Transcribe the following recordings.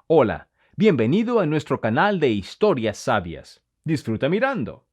Hola, bienvenido a nuestro canal de historias sabias. Disfruta mirando.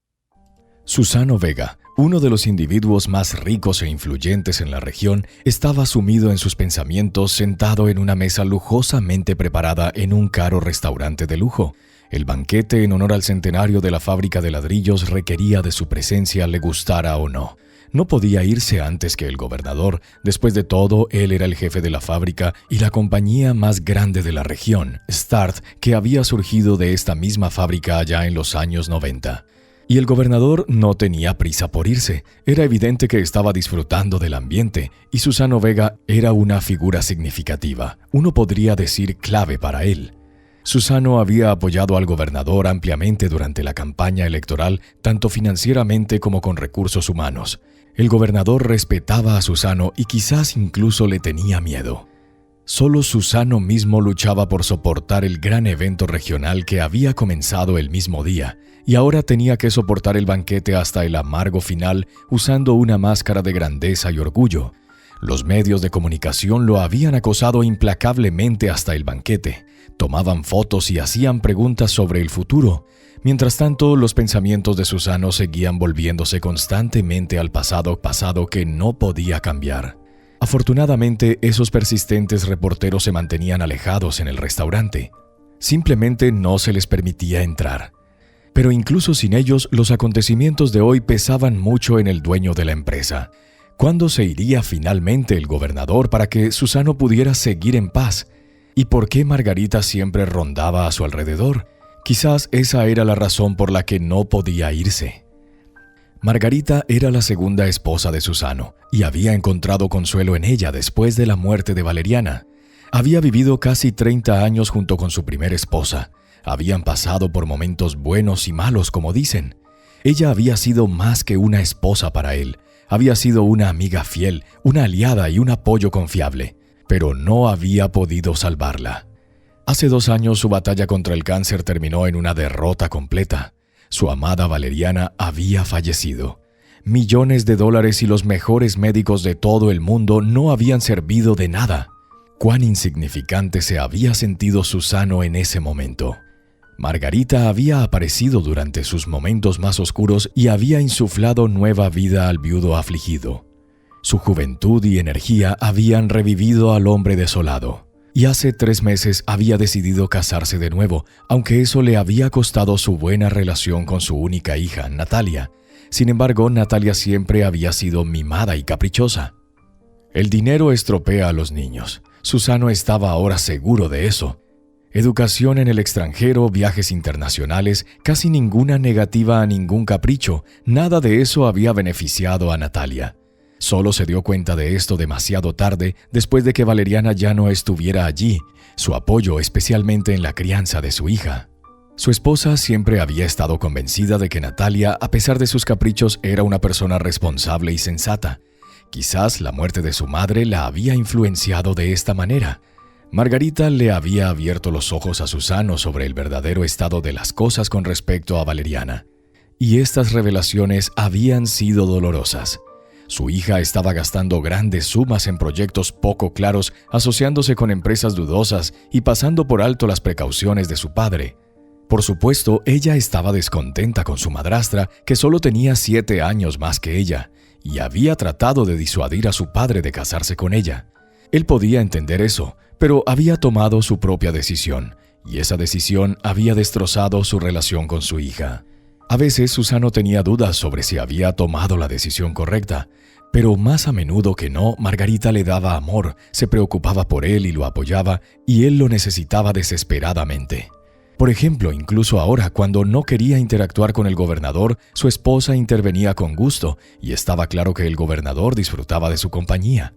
Susano Vega, uno de los individuos más ricos e influyentes en la región, estaba sumido en sus pensamientos sentado en una mesa lujosamente preparada en un caro restaurante de lujo. El banquete en honor al centenario de la fábrica de ladrillos requería de su presencia, le gustara o no. No podía irse antes que el gobernador. Después de todo, él era el jefe de la fábrica y la compañía más grande de la región, Start, que había surgido de esta misma fábrica allá en los años 90. Y el gobernador no tenía prisa por irse. Era evidente que estaba disfrutando del ambiente, y Susano Vega era una figura significativa, uno podría decir clave para él. Susano había apoyado al gobernador ampliamente durante la campaña electoral, tanto financieramente como con recursos humanos. El gobernador respetaba a Susano y quizás incluso le tenía miedo. Solo Susano mismo luchaba por soportar el gran evento regional que había comenzado el mismo día, y ahora tenía que soportar el banquete hasta el amargo final usando una máscara de grandeza y orgullo. Los medios de comunicación lo habían acosado implacablemente hasta el banquete. Tomaban fotos y hacían preguntas sobre el futuro. Mientras tanto, los pensamientos de Susano seguían volviéndose constantemente al pasado que no podía cambiar. Afortunadamente, esos persistentes reporteros se mantenían alejados en el restaurante. Simplemente no se les permitía entrar. Pero incluso sin ellos, los acontecimientos de hoy pesaban mucho en el dueño de la empresa. ¿Cuándo se iría finalmente el gobernador para que Susano pudiera seguir en paz? ¿Y por qué Margarita siempre rondaba a su alrededor? Quizás esa era la razón por la que no podía irse. Margarita era la segunda esposa de Susano y había encontrado consuelo en ella después de la muerte de Valeriana. Había vivido casi 30 años junto con su primera esposa. Habían pasado por momentos buenos y malos, como dicen. Ella había sido más que una esposa para él. Había sido una amiga fiel, una aliada y un apoyo confiable, pero no había podido salvarla. Hace 2 años su batalla contra el cáncer terminó en una derrota completa. Su amada Valeriana había fallecido. Millones de dólares y los mejores médicos de todo el mundo no habían servido de nada. Cuán insignificante se había sentido Susano en ese momento. Margarita había aparecido durante sus momentos más oscuros y había insuflado nueva vida al viudo afligido. Su juventud y energía habían revivido al hombre desolado. Y hace 3 meses había decidido casarse de nuevo, aunque eso le había costado su buena relación con su única hija, Natalia. Sin embargo, Natalia siempre había sido mimada y caprichosa. El dinero estropea a los niños. Susano estaba ahora seguro de eso. Educación en el extranjero, viajes internacionales, casi ninguna negativa a ningún capricho, nada de eso había beneficiado a Natalia. Solo se dio cuenta de esto demasiado tarde, después de que Valeriana ya no estuviera allí, su apoyo especialmente en la crianza de su hija. Su esposa siempre había estado convencida de que Natalia, a pesar de sus caprichos, era una persona responsable y sensata. Quizás la muerte de su madre la había influenciado de esta manera. Margarita le había abierto los ojos a Susano sobre el verdadero estado de las cosas con respecto a Valeriana. Y estas revelaciones habían sido dolorosas. Su hija estaba gastando grandes sumas en proyectos poco claros, asociándose con empresas dudosas y pasando por alto las precauciones de su padre. Por supuesto, ella estaba descontenta con su madrastra, que solo tenía 7 años más que ella, y había tratado de disuadir a su padre de casarse con ella. Él podía entender eso, pero había tomado su propia decisión, y esa decisión había destrozado su relación con su hija. A veces Susano tenía dudas sobre si había tomado la decisión correcta, pero más a menudo que no, Margarita le daba amor, se preocupaba por él y lo apoyaba, y él lo necesitaba desesperadamente. Por ejemplo, incluso ahora, cuando no quería interactuar con el gobernador, su esposa intervenía con gusto, y estaba claro que el gobernador disfrutaba de su compañía.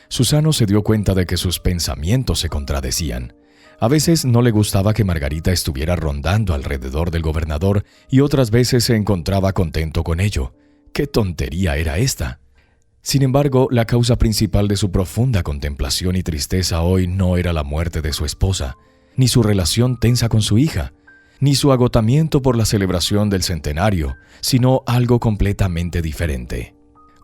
Susano se dio cuenta de que sus pensamientos se contradecían. A veces no le gustaba que Margarita estuviera rondando alrededor del gobernador y otras veces se encontraba contento con ello. ¿Qué tontería era esta? Sin embargo, la causa principal de su profunda contemplación y tristeza hoy no era la muerte de su esposa, ni su relación tensa con su hija, ni su agotamiento por la celebración del centenario, sino algo completamente diferente.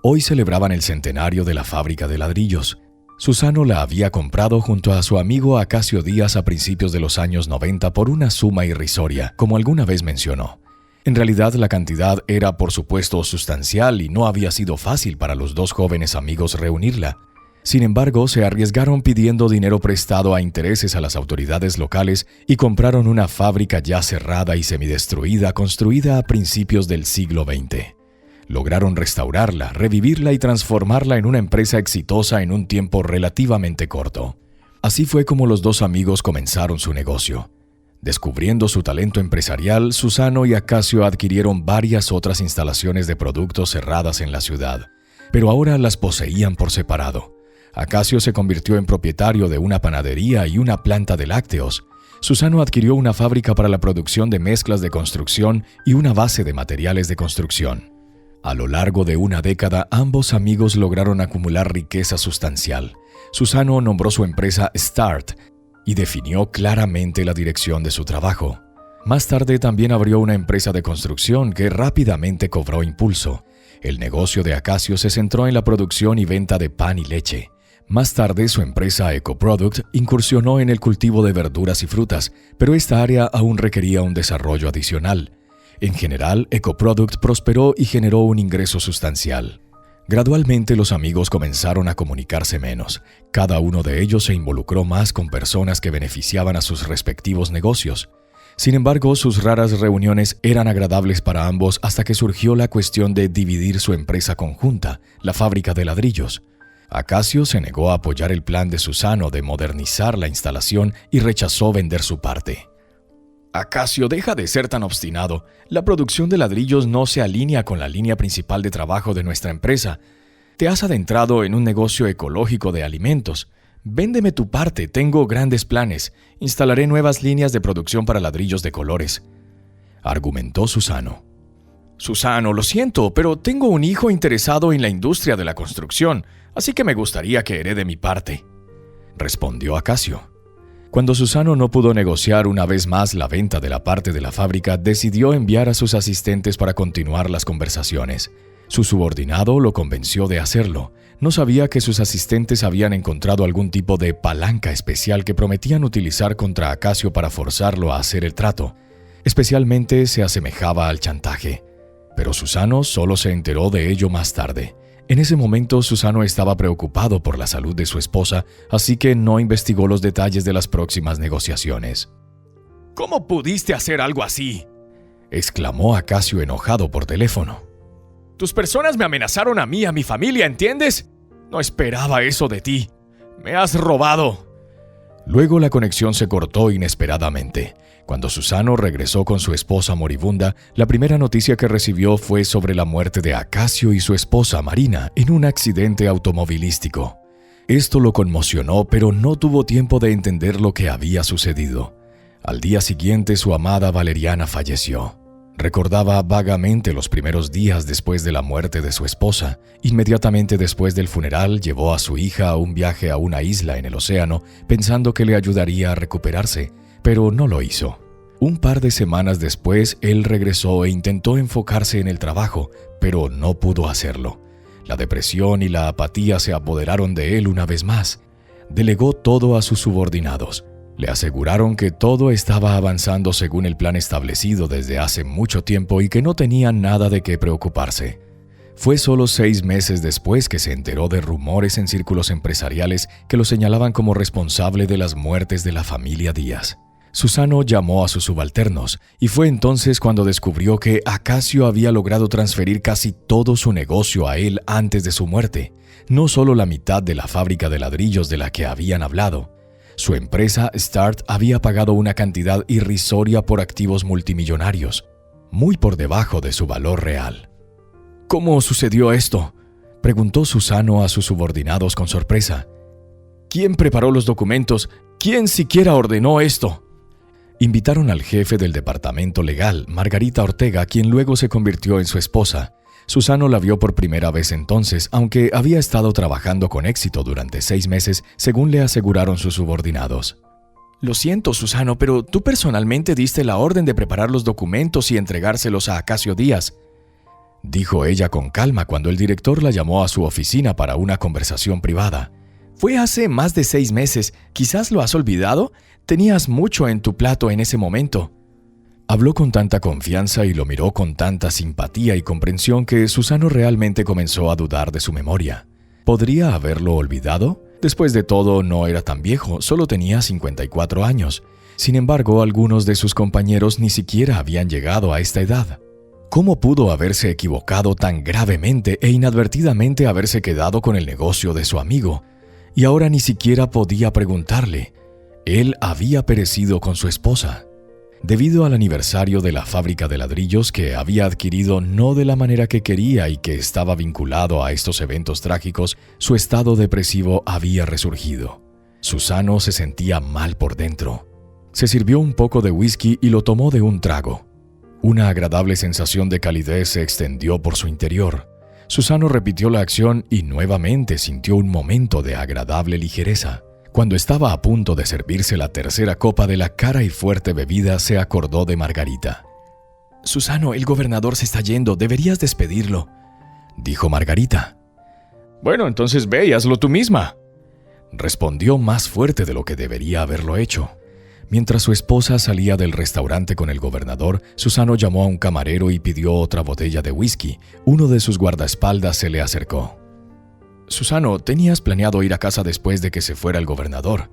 Hoy celebraban el centenario de la fábrica de ladrillos. Susano la había comprado junto a su amigo Acacio Díaz a principios de los años 90 por una suma irrisoria, como alguna vez mencionó. En realidad, la cantidad era, por supuesto, sustancial y no había sido fácil para los dos jóvenes amigos reunirla. Sin embargo, se arriesgaron pidiendo dinero prestado a intereses a las autoridades locales y compraron una fábrica ya cerrada y semidestruida construida a principios del siglo XX. Lograron restaurarla, revivirla y transformarla en una empresa exitosa en un tiempo relativamente corto. Así fue como los dos amigos comenzaron su negocio. Descubriendo su talento empresarial, Susano y Acacio adquirieron varias otras instalaciones de productos cerradas en la ciudad, pero ahora las poseían por separado. Acacio se convirtió en propietario de una panadería y una planta de lácteos. Susano adquirió una fábrica para la producción de mezclas de construcción y una base de materiales de construcción. A lo largo de una década, ambos amigos lograron acumular riqueza sustancial. Susano nombró su empresa Start y definió claramente la dirección de su trabajo. Más tarde también abrió una empresa de construcción que rápidamente cobró impulso. El negocio de Acacio se centró en la producción y venta de pan y leche. Más tarde, su empresa EcoProduct incursionó en el cultivo de verduras y frutas, pero esta área aún requería un desarrollo adicional. En general, EcoProduct prosperó y generó un ingreso sustancial. Gradualmente, los amigos comenzaron a comunicarse menos. Cada uno de ellos se involucró más con personas que beneficiaban a sus respectivos negocios. Sin embargo, sus raras reuniones eran agradables para ambos hasta que surgió la cuestión de dividir su empresa conjunta, la fábrica de ladrillos. Acacio se negó a apoyar el plan de Susano de modernizar la instalación y rechazó vender su parte. Acacio, deja de ser tan obstinado. La producción de ladrillos no se alinea con la línea principal de trabajo de nuestra empresa. Te has adentrado en un negocio ecológico de alimentos. Véndeme tu parte, tengo grandes planes. Instalaré nuevas líneas de producción para ladrillos de colores, argumentó Susano. Susano, lo siento, pero tengo un hijo interesado en la industria de la construcción, así que me gustaría que herede mi parte, respondió Acacio. Cuando Susano no pudo negociar una vez más la venta de la parte de la fábrica, decidió enviar a sus asistentes para continuar las conversaciones. Su subordinado lo convenció de hacerlo. No sabía que sus asistentes habían encontrado algún tipo de palanca especial que prometían utilizar contra Acacio para forzarlo a hacer el trato. Especialmente se asemejaba al chantaje. Pero Susano solo se enteró de ello más tarde. En ese momento, Susano estaba preocupado por la salud de su esposa, así que no investigó los detalles de las próximas negociaciones. ¿Cómo pudiste hacer algo así?, exclamó Acacio enojado por teléfono. Tus personas me amenazaron a mí y a mi familia, ¿entiendes? No esperaba eso de ti. Me has robado. Luego la conexión se cortó inesperadamente. Cuando Susano regresó con su esposa moribunda, la primera noticia que recibió fue sobre la muerte de Acacio y su esposa Marina en un accidente automovilístico. Esto lo conmocionó, pero no tuvo tiempo de entender lo que había sucedido. Al día siguiente, su amada Valeriana falleció. Recordaba vagamente los primeros días después de la muerte de su esposa. Inmediatamente después del funeral, llevó a su hija a un viaje a una isla en el océano, pensando que le ayudaría a recuperarse, pero no lo hizo. Un par de semanas después, él regresó e intentó enfocarse en el trabajo, pero no pudo hacerlo. La depresión y la apatía se apoderaron de él una vez más. Delegó todo a sus subordinados. Le aseguraron que todo estaba avanzando según el plan establecido desde hace mucho tiempo y que no tenía nada de qué preocuparse. Fue solo 6 meses después que se enteró de rumores en círculos empresariales que lo señalaban como responsable de las muertes de la familia Díaz. Susano llamó a sus subalternos y fue entonces cuando descubrió que Acacio había logrado transferir casi todo su negocio a él antes de su muerte, no solo la mitad de la fábrica de ladrillos de la que habían hablado. Su empresa Start había pagado una cantidad irrisoria por activos multimillonarios, muy por debajo de su valor real. ¿Cómo sucedió esto?, preguntó Susano a sus subordinados con sorpresa. ¿Quién preparó los documentos? ¿Quién siquiera ordenó esto? Invitaron al jefe del departamento legal, Margarita Ortega, quien luego se convirtió en su esposa. Susano la vio por primera vez entonces, aunque había estado trabajando con éxito durante 6 meses, según le aseguraron sus subordinados. Lo siento, Susano, pero tú personalmente diste la orden de preparar los documentos y entregárselos a Acacio Díaz, dijo ella con calma cuando el director la llamó a su oficina para una conversación privada. Fue hace más de 6 meses. ¿Quizás lo has olvidado? Tenías mucho en tu plato en ese momento. Habló con tanta confianza y lo miró con tanta simpatía y comprensión que Susano realmente comenzó a dudar de su memoria. ¿Podría haberlo olvidado? Después de todo, no era tan viejo, solo tenía 54 años. Sin embargo, algunos de sus compañeros ni siquiera habían llegado a esta edad. ¿Cómo pudo haberse equivocado tan gravemente e inadvertidamente haberse quedado con el negocio de su amigo? Y ahora ni siquiera podía preguntarle. Él había perecido con su esposa. Debido al aniversario de la fábrica de ladrillos que había adquirido no de la manera que quería y que estaba vinculado a estos eventos trágicos, su estado depresivo había resurgido. Susano se sentía mal por dentro. Se sirvió un poco de whisky y lo tomó de un trago. Una agradable sensación de calidez se extendió por su interior. Susano repitió la acción y nuevamente sintió un momento de agradable ligereza. Cuando estaba a punto de servirse la tercera copa de la cara y fuerte bebida, se acordó de Margarita. «Susano, el gobernador se está yendo, deberías despedirlo», dijo Margarita. «Bueno, entonces ve y hazlo tú misma», respondió más fuerte de lo que debería haberlo hecho. Mientras su esposa salía del restaurante con el gobernador, Susano llamó a un camarero y pidió otra botella de whisky. Uno de sus guardaespaldas se le acercó. «Susano, tenías planeado ir a casa después de que se fuera el gobernador»,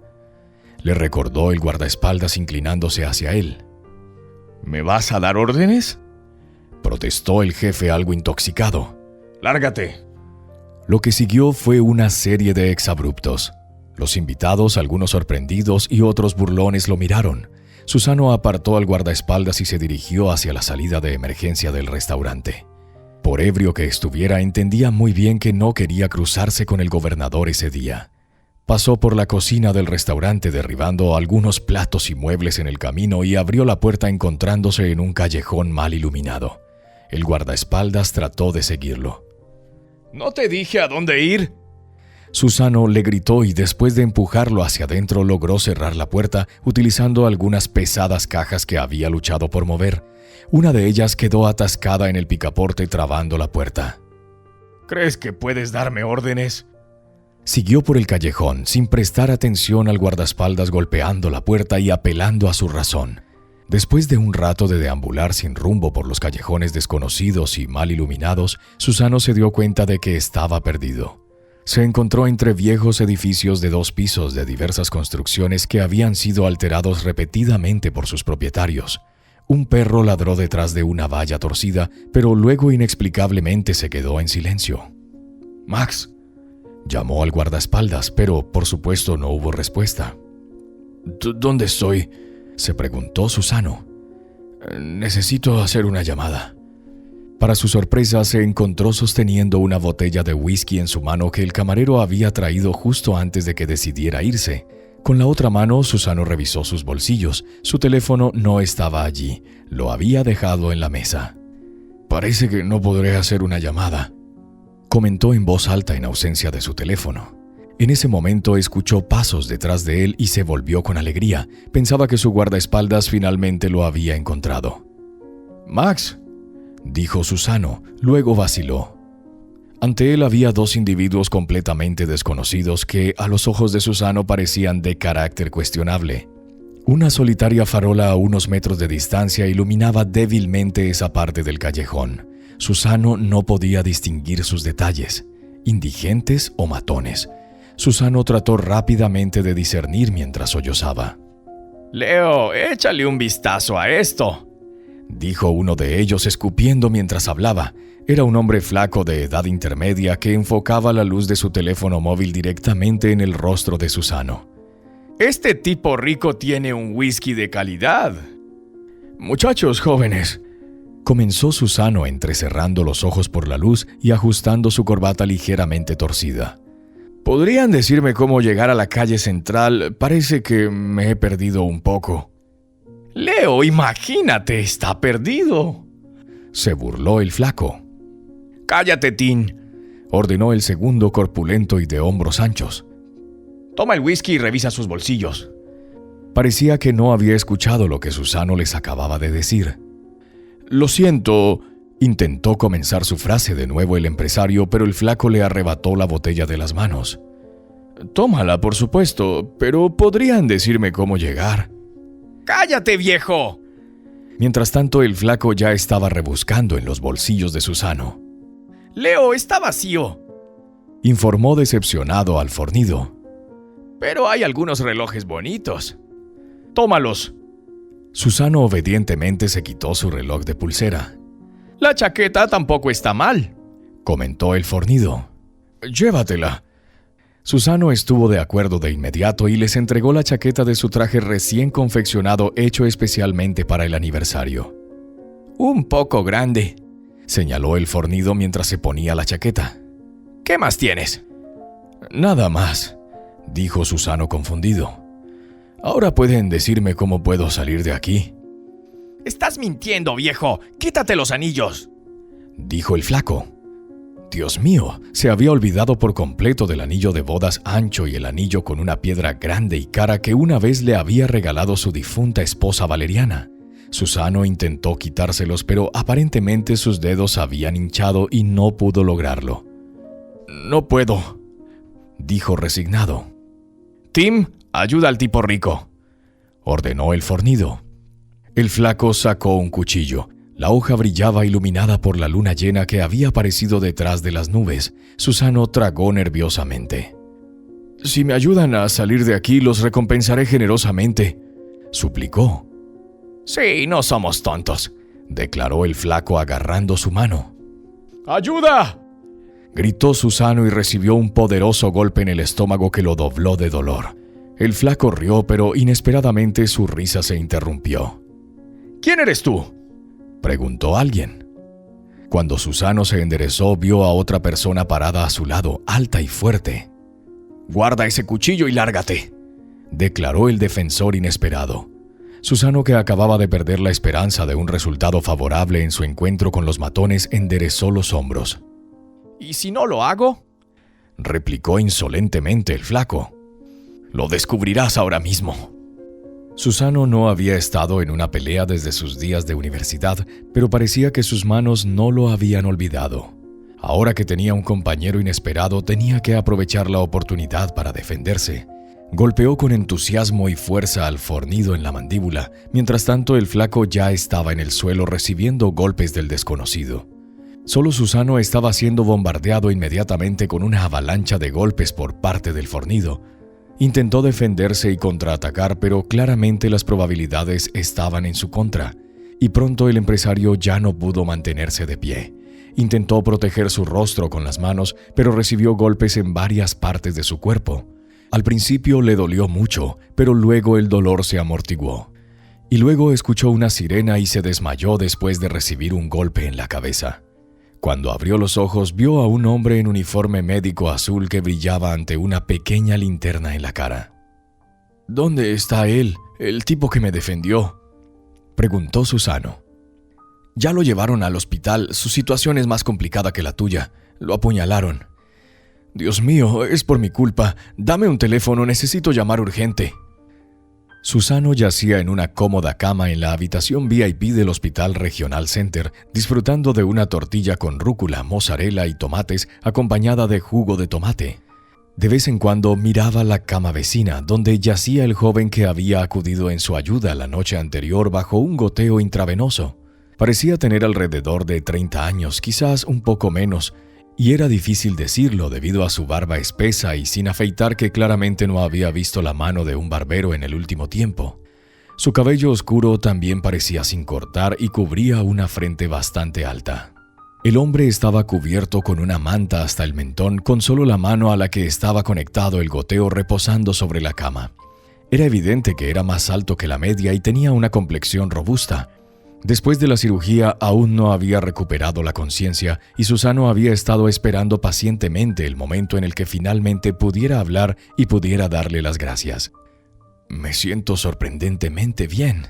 le recordó el guardaespaldas inclinándose hacia él. «¿Me vas a dar órdenes?», protestó el jefe algo intoxicado. «Lárgate». Lo que siguió fue una serie de exabruptos. Los invitados, algunos sorprendidos y otros burlones, lo miraron. Susano apartó al guardaespaldas y se dirigió hacia la salida de emergencia del restaurante. Por ebrio que estuviera, entendía muy bien que no quería cruzarse con el gobernador ese día. Pasó por la cocina del restaurante derribando algunos platos y muebles en el camino y abrió la puerta encontrándose en un callejón mal iluminado. El guardaespaldas trató de seguirlo. «¿No te dije a dónde ir?», Susano le gritó y después de empujarlo hacia adentro logró cerrar la puerta utilizando algunas pesadas cajas que había luchado por mover. Una de ellas quedó atascada en el picaporte trabando la puerta. «¿Crees que puedes darme órdenes?», siguió por el callejón sin prestar atención al guardaespaldas golpeando la puerta y apelando a su razón. Después de un rato de deambular sin rumbo por los callejones desconocidos y mal iluminados, Susano se dio cuenta de que estaba perdido. Se encontró entre viejos edificios de 2 pisos de diversas construcciones que habían sido alterados repetidamente por sus propietarios. Un perro ladró detrás de una valla torcida, pero luego inexplicablemente se quedó en silencio. «Max», llamó al guardaespaldas, pero por supuesto no hubo respuesta. «¿Dónde estoy?», se preguntó Susano. «Necesito hacer una llamada». Para su sorpresa, se encontró sosteniendo una botella de whisky en su mano que el camarero había traído justo antes de que decidiera irse. Con la otra mano, Susano revisó sus bolsillos. Su teléfono no estaba allí. Lo había dejado en la mesa. «Parece que no podré hacer una llamada», comentó en voz alta en ausencia de su teléfono. En ese momento escuchó pasos detrás de él y se volvió con alegría. Pensaba que su guardaespaldas finalmente lo había encontrado. «Max», dijo Susano, luego vaciló. Ante él había 2 individuos completamente desconocidos que, a los ojos de Susano, parecían de carácter cuestionable. Una solitaria farola a unos metros de distancia iluminaba débilmente esa parte del callejón. Susano no podía distinguir sus detalles, indigentes o matones. Susano trató rápidamente de discernir mientras sollozaba. «Leo, échale un vistazo a esto», dijo uno de ellos escupiendo mientras hablaba. Era un hombre flaco de edad intermedia que enfocaba la luz de su teléfono móvil directamente en el rostro de Susano. «Este tipo rico tiene un whisky de calidad». «Muchachos jóvenes», comenzó Susano entrecerrando los ojos por la luz y ajustando su corbata ligeramente torcida. «¿Podrían decirme cómo llegar a la calle central? Parece que me he perdido un poco». «Leo, imagínate, está perdido», se burló el flaco. «Cállate, Tin», ordenó el segundo corpulento y de hombros anchos. «Toma el whisky y revisa sus bolsillos». Parecía que no había escuchado lo que Susano les acababa de decir. «Lo siento», intentó comenzar su frase de nuevo el empresario, pero el flaco le arrebató la botella de las manos. Tómala, por supuesto, pero ¿podrían decirme cómo llegar? ¡Cállate, viejo! Mientras tanto, el flaco ya estaba rebuscando en los bolsillos de Susano. ¡Leo, está vacío!, informó decepcionado al fornido. Pero hay algunos relojes bonitos. ¡Tómalos! Susano obedientemente se quitó su reloj de pulsera. La chaqueta tampoco está mal, comentó el fornido. Llévatela. Susano estuvo de acuerdo de inmediato y les entregó la chaqueta de su traje recién confeccionado hecho especialmente para el aniversario. Un poco grande, señaló el fornido mientras se ponía la chaqueta. ¿Qué más tienes? Nada más, dijo Susano confundido. Ahora pueden decirme cómo puedo salir de aquí. Estás mintiendo, viejo. Quítate los anillos, dijo el flaco. Dios mío, se había olvidado por completo del anillo de bodas ancho y el anillo con una piedra grande y cara que una vez le había regalado su difunta esposa Valeriana. Susano intentó quitárselos, pero aparentemente sus dedos habían hinchado y no pudo lograrlo. No puedo, dijo resignado. Tim, ayuda al tipo rico, ordenó el fornido. El flaco sacó un cuchillo. La hoja brillaba iluminada por la luna llena que había aparecido detrás de las nubes. Susano tragó nerviosamente. Si me ayudan a salir de aquí, los recompensaré generosamente, suplicó. Sí, no somos tontos, declaró el flaco agarrando su mano. ¡Ayuda!, gritó Susano y recibió un poderoso golpe en el estómago que lo dobló de dolor. El flaco rió, pero inesperadamente su risa se interrumpió. ¿Quién eres tú?, preguntó alguien. Cuando Susano se enderezó, vio a otra persona parada a su lado, alta y fuerte. «Guarda ese cuchillo y lárgate», declaró el defensor inesperado. Susano, que acababa de perder la esperanza de un resultado favorable en su encuentro con los matones, enderezó los hombros. «¿Y si no lo hago?», replicó insolentemente el flaco. «Lo descubrirás ahora mismo». Susano no había estado en una pelea desde sus días de universidad, pero parecía que sus manos no lo habían olvidado. Ahora que tenía un compañero inesperado, tenía que aprovechar la oportunidad para defenderse. Golpeó con entusiasmo y fuerza al fornido en la mandíbula. Mientras tanto, el flaco ya estaba en el suelo recibiendo golpes del desconocido. Solo Susano estaba siendo bombardeado inmediatamente con una avalancha de golpes por parte del fornido. Intentó defenderse y contraatacar, pero claramente las probabilidades estaban en su contra, y pronto el empresario ya no pudo mantenerse de pie. Intentó proteger su rostro con las manos, pero recibió golpes en varias partes de su cuerpo. Al principio le dolió mucho, pero luego el dolor se amortiguó. Y luego escuchó una sirena y se desmayó después de recibir un golpe en la cabeza. Cuando abrió los ojos, vio a un hombre en uniforme médico azul que brillaba ante una pequeña linterna en la cara. «¿Dónde está él, el tipo que me defendió?», preguntó Susano. «Ya lo llevaron al hospital. Su situación es más complicada que la tuya. Lo apuñalaron». «Dios mío, es por mi culpa. Dame un teléfono, necesito llamar urgente». Susano yacía en una cómoda cama en la habitación VIP del Hospital Regional Center, disfrutando de una tortilla con rúcula, mozzarella y tomates acompañada de jugo de tomate. De vez en cuando miraba la cama vecina, donde yacía el joven que había acudido en su ayuda la noche anterior bajo un goteo intravenoso. Parecía tener alrededor de 30 años, quizás un poco menos, y era difícil decirlo debido a su barba espesa y sin afeitar que claramente no había visto la mano de un barbero en el último tiempo. Su cabello oscuro también parecía sin cortar y cubría una frente bastante alta. El hombre estaba cubierto con una manta hasta el mentón, con solo la mano a la que estaba conectado el goteo reposando sobre la cama. Era evidente que era más alto que la media y tenía una complexión robusta. Después de la cirugía aún no había recuperado la conciencia y Susano había estado esperando pacientemente el momento en el que finalmente pudiera hablar y pudiera darle las gracias. «Me siento sorprendentemente bien»,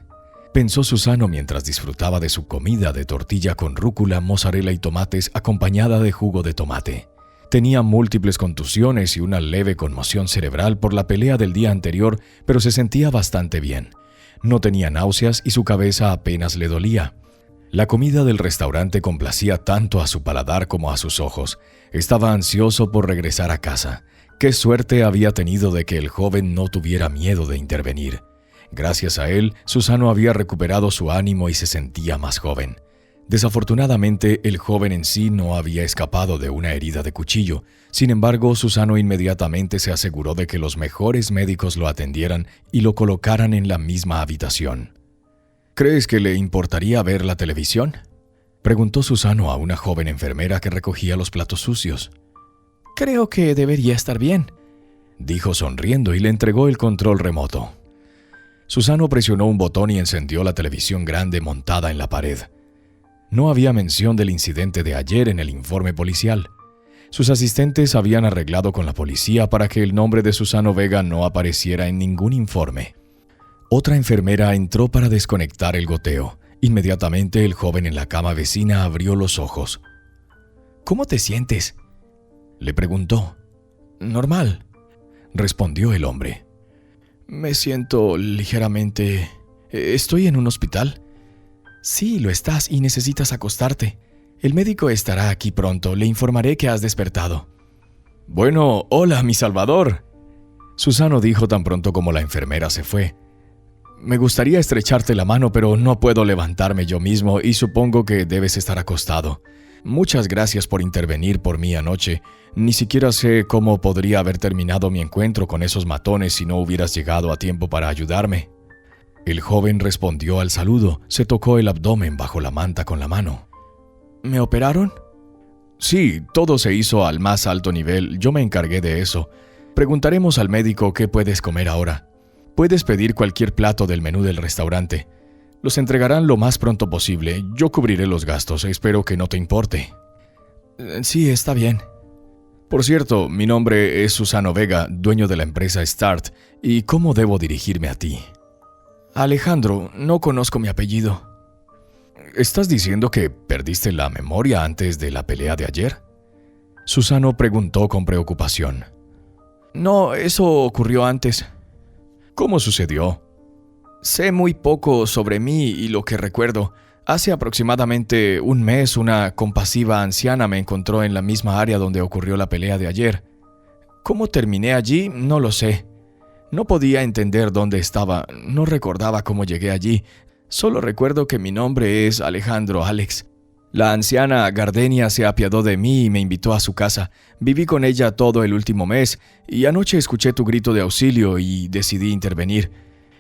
pensó Susano mientras disfrutaba de su comida de tortilla con rúcula, mozzarella y tomates acompañada de jugo de tomate. Tenía múltiples contusiones y una leve conmoción cerebral por la pelea del día anterior, pero se sentía bastante bien. No tenía náuseas y su cabeza apenas le dolía. La comida del restaurante complacía tanto a su paladar como a sus ojos. Estaba ansioso por regresar a casa. Qué suerte había tenido de que el joven no tuviera miedo de intervenir. Gracias a él, Susano había recuperado su ánimo y se sentía más joven. Desafortunadamente, el joven en sí no había escapado de una herida de cuchillo. Sin embargo, Susano inmediatamente se aseguró de que los mejores médicos lo atendieran y lo colocaran en la misma habitación. ¿Crees que le importaría ver la televisión?, preguntó Susano a una joven enfermera que recogía los platos sucios. «Creo que debería estar bien», dijo sonriendo y le entregó el control remoto. Susano presionó un botón y encendió la televisión grande montada en la pared. No había mención del incidente de ayer en el informe policial. Sus asistentes habían arreglado con la policía para que el nombre de Susano Vega no apareciera en ningún informe. Otra enfermera entró para desconectar el goteo. Inmediatamente el joven en la cama vecina abrió los ojos. «¿Cómo te sientes?», le preguntó. «Normal», respondió el hombre. «Me siento ligeramente... ¿Estoy en un hospital?». «Sí, lo estás y necesitas acostarte. El médico estará aquí pronto. Le informaré que has despertado». «Bueno, hola, mi salvador», Susano dijo tan pronto como la enfermera se fue. «Me gustaría estrecharte la mano, pero no puedo levantarme yo mismo y supongo que debes estar acostado. Muchas gracias por intervenir por mí anoche. Ni siquiera sé cómo podría haber terminado mi encuentro con esos matones si no hubieras llegado a tiempo para ayudarme». El joven respondió al saludo, se tocó el abdomen bajo la manta con la mano. «¿Me operaron?». «Sí, todo se hizo al más alto nivel, yo me encargué de eso. Preguntaremos al médico qué puedes comer ahora. Puedes pedir cualquier plato del menú del restaurante. Los entregarán lo más pronto posible. Yo cubriré los gastos. Espero que no te importe». «Sí, está bien». «Por cierto, mi nombre es Susano Vega, dueño de la empresa Start. ¿Y cómo debo dirigirme a ti?». «Alejandro, no conozco mi apellido». «¿Estás diciendo que perdiste la memoria antes de la pelea de ayer?», Susano preguntó con preocupación. «No, eso ocurrió antes». «¿Cómo sucedió?». «Sé muy poco sobre mí y lo que recuerdo. Hace aproximadamente un mes una compasiva anciana me encontró en la misma área donde ocurrió la pelea de ayer. ¿Cómo terminé allí? No lo sé. No podía entender dónde estaba, no recordaba cómo llegué allí. Solo recuerdo que mi nombre es Alejandro Alex. La anciana Gardenia se apiadó de mí y me invitó a su casa. Viví con ella todo el último mes y anoche escuché tu grito de auxilio y decidí intervenir.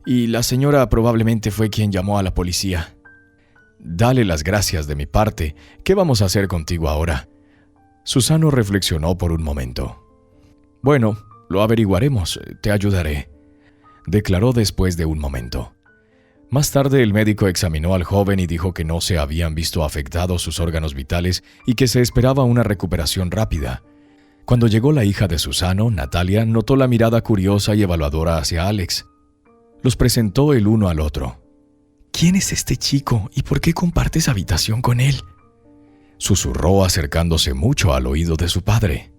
Y la señora probablemente fue quien llamó a la policía». «Dale las gracias de mi parte. ¿Qué vamos a hacer contigo ahora?». Susano reflexionó por un momento. «Bueno, lo averiguaremos. Te ayudaré», declaró después de un momento. Más tarde el médico examinó al joven y dijo que no se habían visto afectados sus órganos vitales y que se esperaba una recuperación rápida. Cuando llegó la hija de Susano, Natalia notó la mirada curiosa y evaluadora hacia Alex. Los presentó el uno al otro. «¿Quién es este chico y por qué compartes habitación con él?», susurró acercándose mucho al oído de su padre.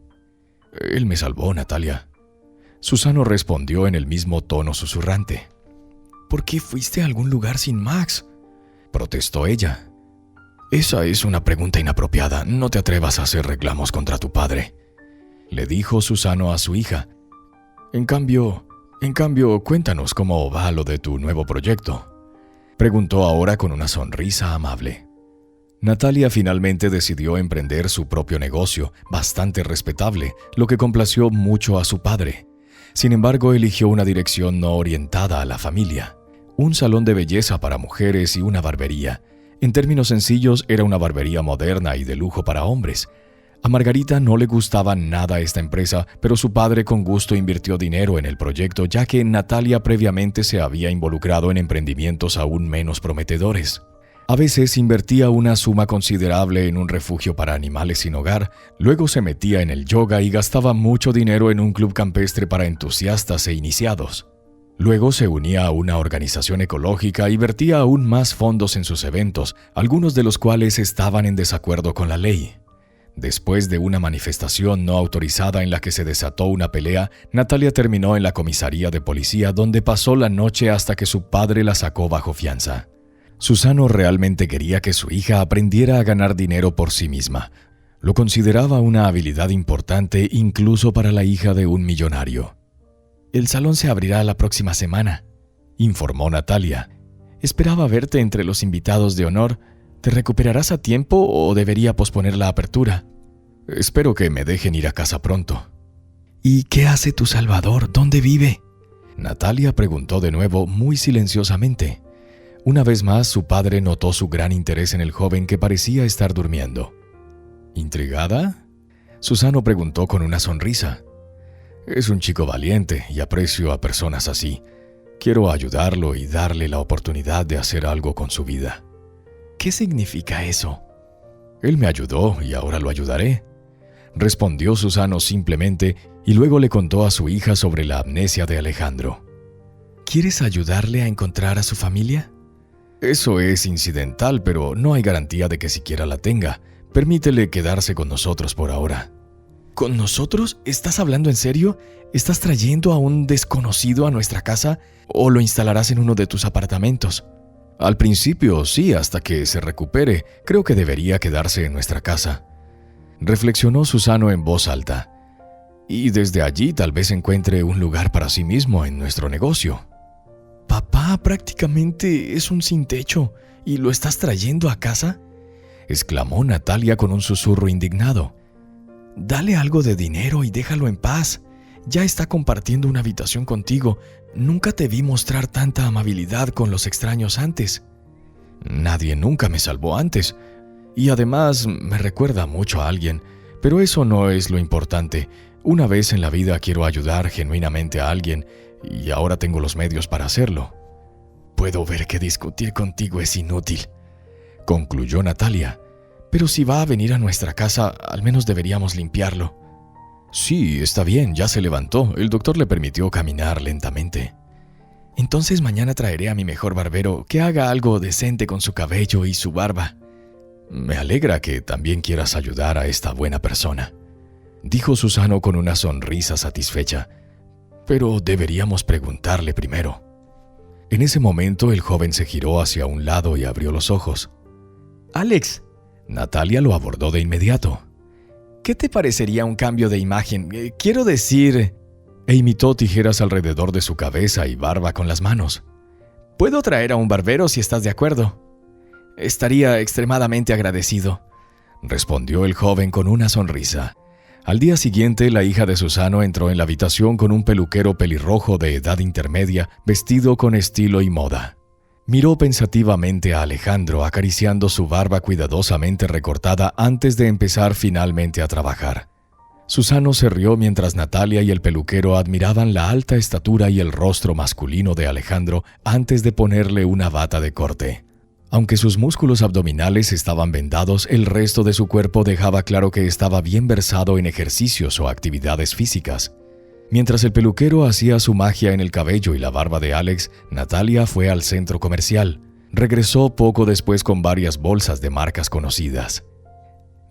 «Él me salvó, Natalia», Susano respondió en el mismo tono susurrante. «¿Por qué fuiste a algún lugar sin Max?», protestó ella. «Esa es una pregunta inapropiada. No te atrevas a hacer reclamos contra tu padre», le dijo Susano a su hija. En cambio, cuéntanos cómo va lo de tu nuevo proyecto», preguntó ahora con una sonrisa amable. Natalia finalmente decidió emprender su propio negocio, bastante respetable, lo que complació mucho a su padre. Sin embargo, eligió una dirección no orientada a la familia. Un salón de belleza para mujeres y una barbería. En términos sencillos, era una barbería moderna y de lujo para hombres. A Margarita no le gustaba nada esta empresa, pero su padre con gusto invirtió dinero en el proyecto, ya que Natalia previamente se había involucrado en emprendimientos aún menos prometedores. A veces invertía una suma considerable en un refugio para animales sin hogar, luego se metía en el yoga y gastaba mucho dinero en un club campestre para entusiastas e iniciados. Luego se unía a una organización ecológica y vertía aún más fondos en sus eventos, algunos de los cuales estaban en desacuerdo con la ley. Después de una manifestación no autorizada en la que se desató una pelea, Natalia terminó en la comisaría de policía, donde pasó la noche hasta que su padre la sacó bajo fianza. Susano realmente quería que su hija aprendiera a ganar dinero por sí misma. Lo consideraba una habilidad importante incluso para la hija de un millonario. «El salón se abrirá la próxima semana», informó Natalia. «Esperaba verte entre los invitados de honor. ¿Te recuperarás a tiempo o debería posponer la apertura?» «Espero que me dejen ir a casa pronto». «¿Y qué hace tu Salvador? ¿Dónde vive?», Natalia preguntó de nuevo muy silenciosamente. Una vez más, su padre notó su gran interés en el joven que parecía estar durmiendo. ¿Intrigada?, Susano preguntó con una sonrisa. «Es un chico valiente y aprecio a personas así. Quiero ayudarlo y darle la oportunidad de hacer algo con su vida». «¿Qué significa eso?». «Él me ayudó y ahora lo ayudaré», respondió Susano simplemente y luego le contó a su hija sobre la amnesia de Alejandro. «¿Quieres ayudarle a encontrar a su familia?». «Eso es incidental, pero no hay garantía de que siquiera la tenga. Permítele quedarse con nosotros por ahora». «¿Con nosotros? ¿Estás hablando en serio? ¿Estás trayendo a un desconocido a nuestra casa o lo instalarás en uno de tus apartamentos?». «Al principio sí, hasta que se recupere. Creo que debería quedarse en nuestra casa», reflexionó Susano en voz alta. «Y desde allí tal vez encuentre un lugar para sí mismo en nuestro negocio». «Papá, prácticamente es un sin techo. ¿Y lo estás trayendo a casa?», exclamó Natalia con un susurro indignado. «Dale algo de dinero y déjalo en paz. Ya está compartiendo una habitación contigo. Nunca te vi mostrar tanta amabilidad con los extraños antes». «Nadie nunca me salvó antes. Y además me recuerda mucho a alguien. Pero eso no es lo importante. Una vez en la vida quiero ayudar genuinamente a alguien y ahora tengo los medios para hacerlo». «Puedo ver que discutir contigo es inútil», concluyó Natalia. «Pero si va a venir a nuestra casa, al menos deberíamos limpiarlo». «Sí, está bien, ya se levantó. El doctor le permitió caminar lentamente». «Entonces mañana traeré a mi mejor barbero que haga algo decente con su cabello y su barba». «Me alegra que también quieras ayudar a esta buena persona», dijo Susano con una sonrisa satisfecha. «Pero deberíamos preguntarle primero». En ese momento el joven se giró hacia un lado y abrió los ojos. «Alex», Natalia lo abordó de inmediato. «¿Qué te parecería un cambio de imagen? Quiero decir...». E imitó tijeras alrededor de su cabeza y barba con las manos. «Puedo traer a un barbero si estás de acuerdo». «Estaría extremadamente agradecido», respondió el joven con una sonrisa. Al día siguiente, la hija de Susano entró en la habitación con un peluquero pelirrojo de edad intermedia, vestido con estilo y moda. Miró pensativamente a Alejandro acariciando su barba cuidadosamente recortada antes de empezar finalmente a trabajar. Susano se rió mientras Natalia y el peluquero admiraban la alta estatura y el rostro masculino de Alejandro antes de ponerle una bata de corte. Aunque sus músculos abdominales estaban vendados, el resto de su cuerpo dejaba claro que estaba bien versado en ejercicios o actividades físicas. Mientras el peluquero hacía su magia en el cabello y la barba de Alex, Natalia fue al centro comercial. Regresó poco después con varias bolsas de marcas conocidas.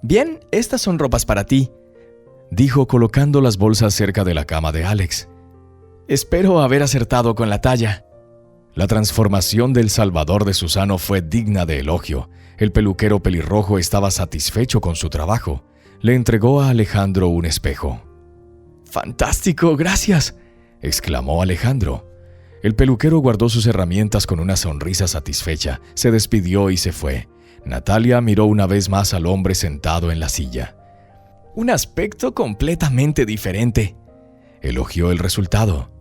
«Bien, estas son ropas para ti», dijo colocando las bolsas cerca de la cama de Alex. «Espero haber acertado con la talla». La transformación del Salvador de Susano fue digna de elogio. El peluquero pelirrojo estaba satisfecho con su trabajo. Le entregó a Alejandro un espejo. «¡Fantástico, gracias!», exclamó Alejandro. El peluquero guardó sus herramientas con una sonrisa satisfecha, se despidió y se fue. Natalia miró una vez más al hombre sentado en la silla. «Un aspecto completamente diferente», elogió el resultado.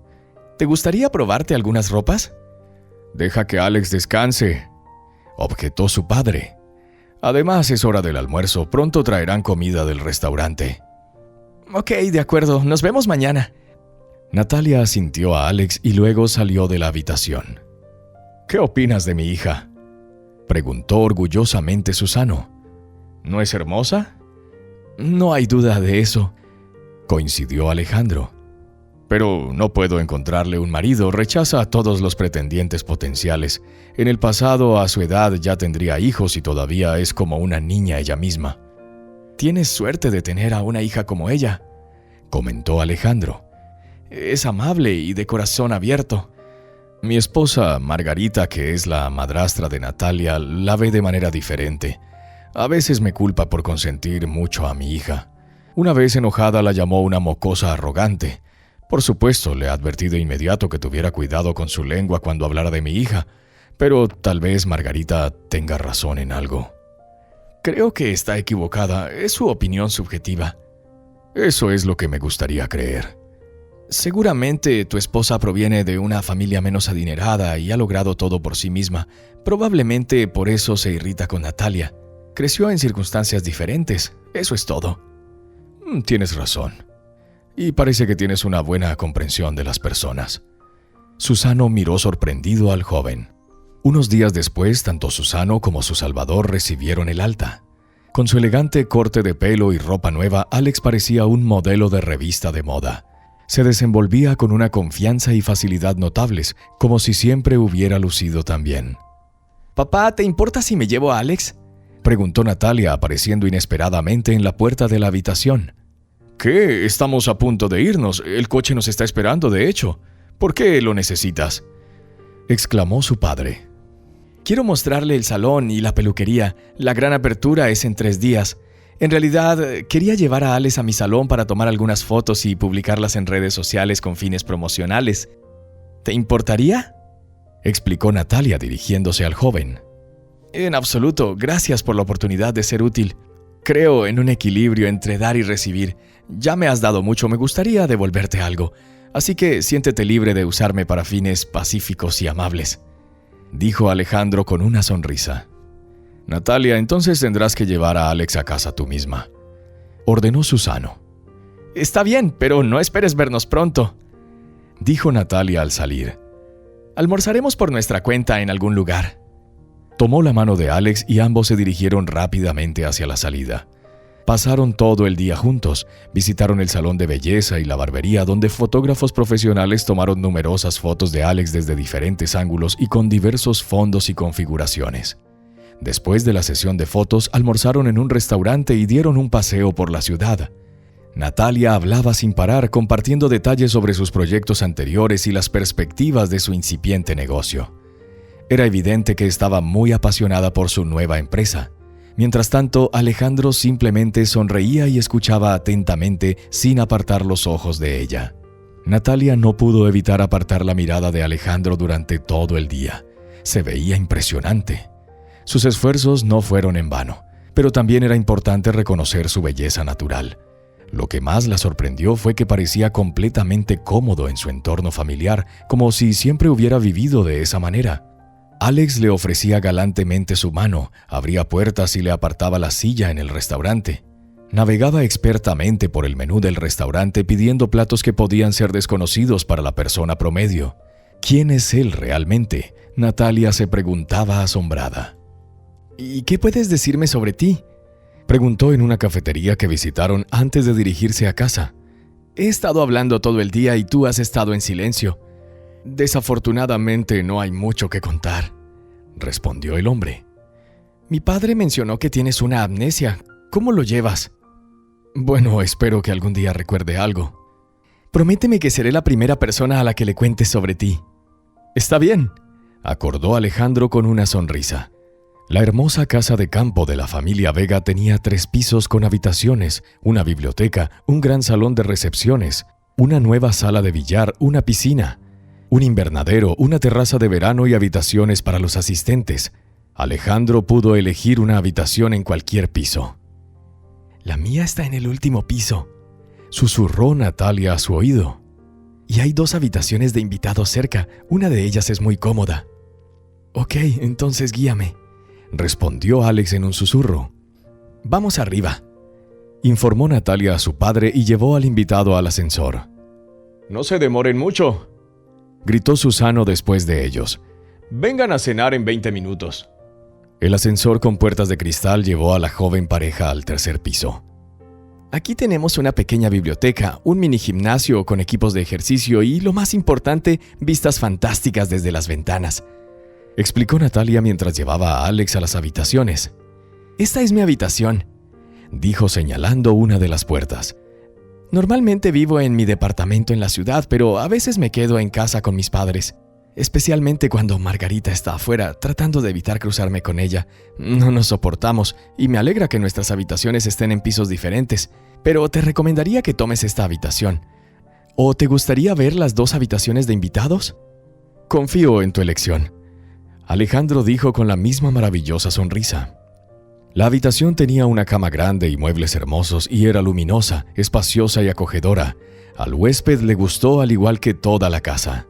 «¿Te gustaría probarte algunas ropas?». «Deja que Alex descanse», objetó su padre. «Además es hora del almuerzo, pronto traerán comida del restaurante». «Ok, de acuerdo, nos vemos mañana». Natalia asintió a Alex y luego salió de la habitación. «¿Qué opinas de mi hija?», preguntó orgullosamente Susano. «¿No es hermosa?». «No hay duda de eso», coincidió Alejandro. «Pero no puedo encontrarle un marido, rechaza a todos los pretendientes potenciales. En el pasado, a su edad, ya tendría hijos y todavía es como una niña ella misma». «Tienes suerte de tener a una hija como ella», comentó Alejandro. «Es amable y de corazón abierto». «Mi esposa, Margarita, que es la madrastra de Natalia, la ve de manera diferente. A veces me culpa por consentir mucho a mi hija. Una vez enojada la llamó una mocosa arrogante. Por supuesto, le advertí de inmediato que tuviera cuidado con su lengua cuando hablara de mi hija, pero tal vez Margarita tenga razón en algo. Creo que está equivocada, es su opinión subjetiva. Eso es lo que me gustaría creer. Seguramente tu esposa proviene de una familia menos adinerada y ha logrado todo por sí misma. Probablemente por eso se irrita con Natalia. Creció en circunstancias diferentes, eso es todo. Tienes razón. Y parece que tienes una buena comprensión de las personas. Susano miró sorprendido al joven. Unos días después, tanto Susano como su salvador recibieron el alta. Con su elegante corte de pelo y ropa nueva, Alex parecía un modelo de revista de moda. Se desenvolvía con una confianza y facilidad notables, como si siempre hubiera lucido tan bien. «Papá, ¿te importa si me llevo a Alex?», preguntó Natalia, apareciendo inesperadamente en la puerta de la habitación. «¿Qué? Estamos a punto de irnos. El coche nos está esperando, de hecho. ¿Por qué lo necesitas?», exclamó su padre. «Quiero mostrarle el salón y la peluquería. La gran apertura es en 3 días. En realidad, quería llevar a Alex a mi salón para tomar algunas fotos y publicarlas en redes sociales con fines promocionales. ¿Te importaría?», explicó Natalia dirigiéndose al joven. «En absoluto, gracias por la oportunidad de ser útil. Creo en un equilibrio entre dar y recibir. Ya me has dado mucho, me gustaría devolverte algo. Así que siéntete libre de usarme para fines pacíficos y amables», dijo Alejandro con una sonrisa. «Natalia, entonces tendrás que llevar a Alex a casa tú misma», ordenó Susano. «Está bien, pero no esperes vernos pronto», dijo Natalia al salir. «Almorzaremos por nuestra cuenta en algún lugar». Tomó la mano de Alex y ambos se dirigieron rápidamente hacia la salida. Pasaron todo el día juntos, visitaron el salón de belleza y la barbería, donde fotógrafos profesionales tomaron numerosas fotos de Alex desde diferentes ángulos y con diversos fondos y configuraciones. Después de la sesión de fotos, almorzaron en un restaurante y dieron un paseo por la ciudad. Natalia hablaba sin parar, compartiendo detalles sobre sus proyectos anteriores y las perspectivas de su incipiente negocio. Era evidente que estaba muy apasionada por su nueva empresa. Mientras tanto, Alejandro simplemente sonreía y escuchaba atentamente sin apartar los ojos de ella. Natalia no pudo evitar apartar la mirada de Alejandro durante todo el día. Se veía impresionante. Sus esfuerzos no fueron en vano, pero también era importante reconocer su belleza natural. Lo que más la sorprendió fue que parecía completamente cómodo en su entorno familiar, como si siempre hubiera vivido de esa manera. Alex le ofrecía galantemente su mano, abría puertas y le apartaba la silla en el restaurante. Navegaba expertamente por el menú del restaurante pidiendo platos que podían ser desconocidos para la persona promedio. ¿Quién es él realmente?, Natalia se preguntaba asombrada. «¿Y qué puedes decirme sobre ti?», preguntó en una cafetería que visitaron antes de dirigirse a casa. «He estado hablando todo el día y tú has estado en silencio». «Desafortunadamente no hay mucho que contar», respondió el hombre. «Mi padre mencionó que tienes una amnesia. ¿Cómo lo llevas?». «Bueno, espero que algún día recuerde algo». «Prométeme que seré la primera persona a la que le cuentes sobre ti». «Está bien», acordó Alejandro con una sonrisa. La hermosa casa de campo de la familia Vega tenía 3 pisos con habitaciones, una biblioteca, un gran salón de recepciones, una nueva sala de billar, una piscina, un invernadero, una terraza de verano y habitaciones para los asistentes. Alejandro pudo elegir una habitación en cualquier piso. «La mía está en el último piso», susurró Natalia a su oído. «Y hay 2 habitaciones de invitados cerca, una de ellas es muy cómoda». «Ok, entonces guíame», respondió Alex en un susurro. «Vamos arriba», informó Natalia a su padre y llevó al invitado al ascensor. «No se demoren mucho», gritó Susano después de ellos. «Vengan a cenar en 20 minutos». El ascensor con puertas de cristal llevó a la joven pareja al 3er piso. «Aquí tenemos una pequeña biblioteca, un mini gimnasio con equipos de ejercicio y, lo más importante, vistas fantásticas desde las ventanas», explicó Natalia mientras llevaba a Alex a las habitaciones. «Esta es mi habitación», dijo señalando una de las puertas. «Normalmente vivo en mi departamento en la ciudad, pero a veces me quedo en casa con mis padres. especialmente cuando Margarita está afuera, tratando de evitar cruzarme con ella. No nos soportamos y me alegra que nuestras habitaciones estén en pisos diferentes, pero te recomendaría que tomes esta habitación. ¿O te gustaría ver las 2 habitaciones de invitados? Confío en tu elección, Alejandro dijo con la misma maravillosa sonrisa. La habitación tenía una cama grande y muebles hermosos y era luminosa, espaciosa y acogedora. Al huésped le gustó al igual que toda la casa.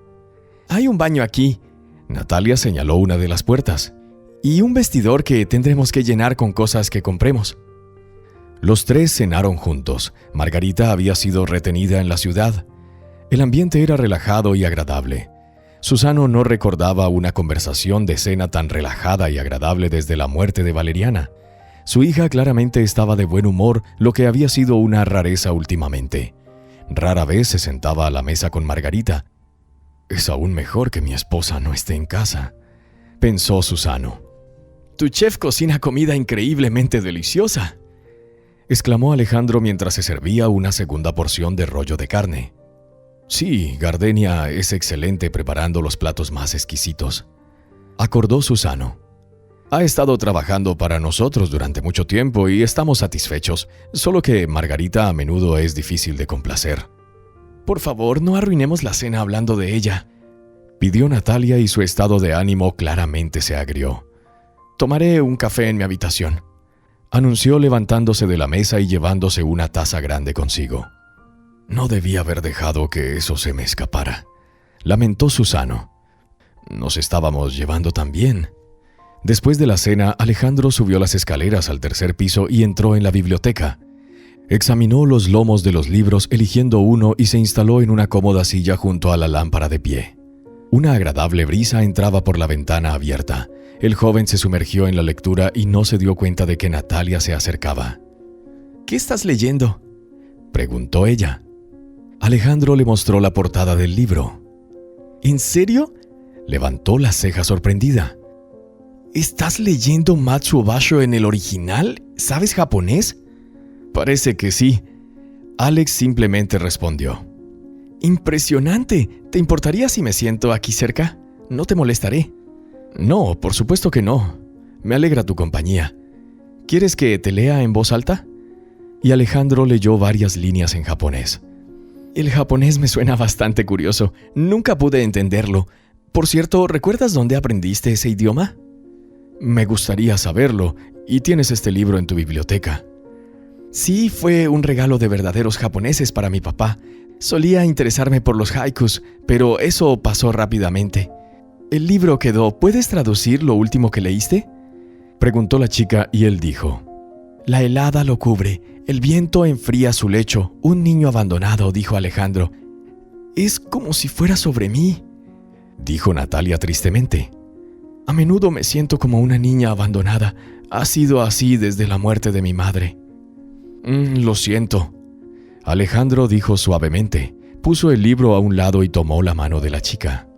«Hay un baño aquí», Natalia señaló una de las puertas, «y un vestidor que tendremos que llenar con cosas que compremos». Los 3 cenaron juntos. Margarita había sido retenida en la ciudad. El ambiente era relajado y agradable. Susano no recordaba una conversación de cena tan relajada y agradable desde la muerte de Valeriana. Su hija claramente estaba de buen humor, lo que había sido una rareza últimamente. Rara vez se sentaba a la mesa con Margarita. «Es aún mejor que mi esposa no esté en casa», pensó Susano. «Tu chef cocina comida increíblemente deliciosa», exclamó Alejandro mientras se servía una segunda porción de rollo de carne. «Sí, Gardenia es excelente preparando los platos más exquisitos», acordó Susano. «Ha estado trabajando para nosotros durante mucho tiempo y estamos satisfechos, solo que Margarita a menudo es difícil de complacer». «Por favor, no arruinemos la cena hablando de ella», pidió Natalia y su estado de ánimo claramente se agrió. «Tomaré un café en mi habitación», anunció levantándose de la mesa y llevándose una taza grande consigo. «No debía haber dejado que eso se me escapara», lamentó Susano. «Nos estábamos llevando tan bien». Después de la cena, Alejandro subió las escaleras al 3er piso y entró en la biblioteca. Examinó los lomos de los libros, eligiendo uno, y se instaló en una cómoda silla junto a la lámpara de pie. Una agradable brisa entraba por la ventana abierta. El joven se sumergió en la lectura y no se dio cuenta de que Natalia se acercaba. «¿Qué estás leyendo?», preguntó ella. Alejandro le mostró la portada del libro. «¿En serio?», levantó la ceja sorprendida. «¿Estás leyendo Matsuo Basho en el original? ¿Sabes japonés?». «Parece que sí», Alex simplemente respondió. «Impresionante. ¿Te importaría si me siento aquí cerca? No te molestaré». «No, por supuesto que no. Me alegra tu compañía. ¿Quieres que te lea en voz alta?». Y Alejandro leyó varias líneas en japonés. «El japonés me suena bastante curioso. Nunca pude entenderlo. Por cierto, ¿recuerdas dónde aprendiste ese idioma?». «Me gustaría saberlo. Y tienes este libro en tu biblioteca». «Sí, fue un regalo de verdaderos japoneses para mi papá. Solía interesarme por los haikus, pero eso pasó rápidamente. El libro quedó. ¿Puedes traducir lo último que leíste?», preguntó la chica y él dijo. «La helada lo cubre, el viento enfría su lecho, un niño abandonado», dijo Alejandro. «Es como si fuera sobre mí», dijo Natalia tristemente. «A menudo me siento como una niña abandonada. Ha sido así desde la muerte de mi madre». Lo siento», Alejandro dijo suavemente. Puso el libro a un lado y tomó la mano de la chica.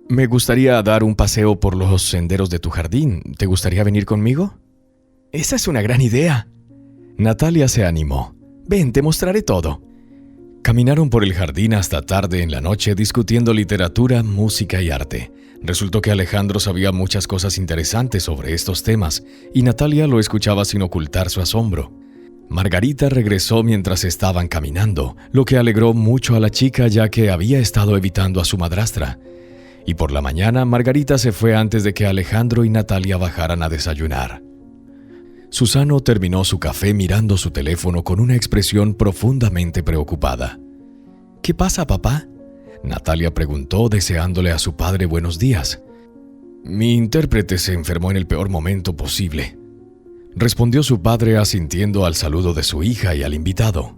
«Me gustaría dar un paseo por los senderos de tu jardín. ¿Te gustaría venir conmigo?». «Esa es una gran idea». Natalia se animó. «Ven, te mostraré todo». Caminaron por el jardín hasta tarde en la noche discutiendo literatura, música y arte. Resultó que Alejandro sabía muchas cosas interesantes sobre estos temas y Natalia lo escuchaba sin ocultar su asombro. Margarita regresó mientras estaban caminando, lo que alegró mucho a la chica ya que había estado evitando a su madrastra. Y por la mañana Margarita se fue antes de que Alejandro y Natalia bajaran a desayunar. Susano terminó su café mirando su teléfono con una expresión profundamente preocupada. «¿Qué pasa, papá?», Natalia preguntó deseándole a su padre buenos días. «Mi intérprete se enfermó en el peor momento posible», respondió su padre asintiendo al saludo de su hija y al invitado.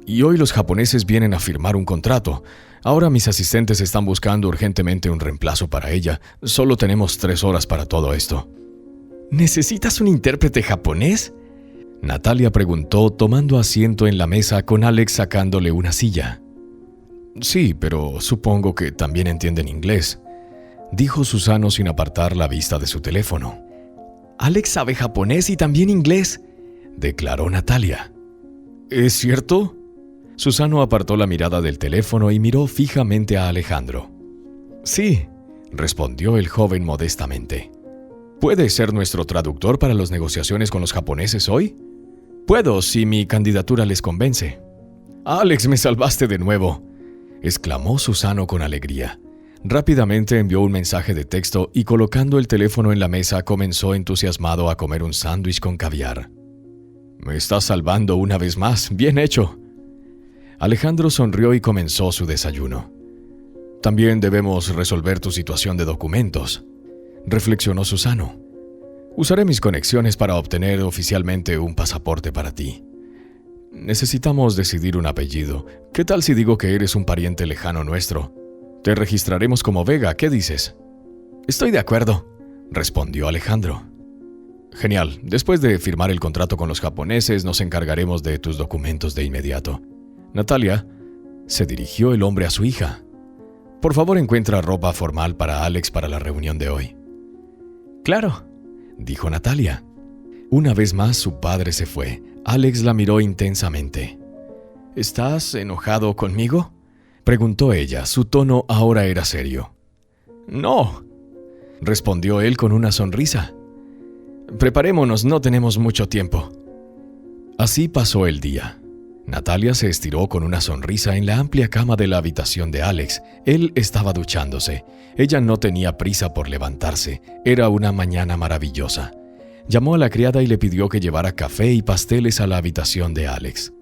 «Y hoy los japoneses vienen a firmar un contrato. Ahora mis asistentes están buscando urgentemente un reemplazo para ella. Solo tenemos 3 horas para todo esto». «¿Necesitas un intérprete japonés?», Natalia preguntó tomando asiento en la mesa con Alex sacándole una silla. «Sí, pero supongo que también entienden inglés», dijo Susano sin apartar la vista de su teléfono. «Alex sabe japonés y también inglés», declaró Natalia. «¿Es cierto?». Susano apartó la mirada del teléfono y miró fijamente a Alejandro. «Sí, respondió el joven modestamente. ¿Puede ser nuestro traductor para las negociaciones con los japoneses hoy? Puedo, si mi candidatura les convence. Alex, me salvaste de nuevo, exclamó Susano con alegría. Rápidamente envió un mensaje de texto y colocando el teléfono en la mesa comenzó entusiasmado a comer un sándwich con caviar. Me estás salvando una vez más, bien hecho. Alejandro sonrió y comenzó su desayuno. También debemos resolver tu situación de documentos, reflexionó Susano. Usaré mis conexiones para obtener oficialmente un pasaporte para ti. Necesitamos decidir un apellido. ¿Qué tal si digo que eres un pariente lejano nuestro? Te registraremos como Vega, ¿qué dices? Estoy de acuerdo, respondió Alejandro. Genial, después de firmar el contrato con los japoneses nos encargaremos de tus documentos de inmediato. Natalia, se dirigió el hombre a su hija. Por favor, encuentra ropa formal para Alex para la reunión de hoy. Claro, dijo Natalia. Una vez más su padre se fue. Alex la miró intensamente. ¿Estás enojado conmigo?, preguntó ella. Su tono ahora era serio. No, respondió él con una sonrisa. Preparémonos, no tenemos mucho tiempo. Así pasó el día. Natalia se estiró con una sonrisa en la amplia cama de la habitación de Alex. Él estaba duchándose. Ella no tenía prisa por levantarse. Era una mañana maravillosa. Llamó a la criada y le pidió que llevara café y pasteles a la habitación de Alex.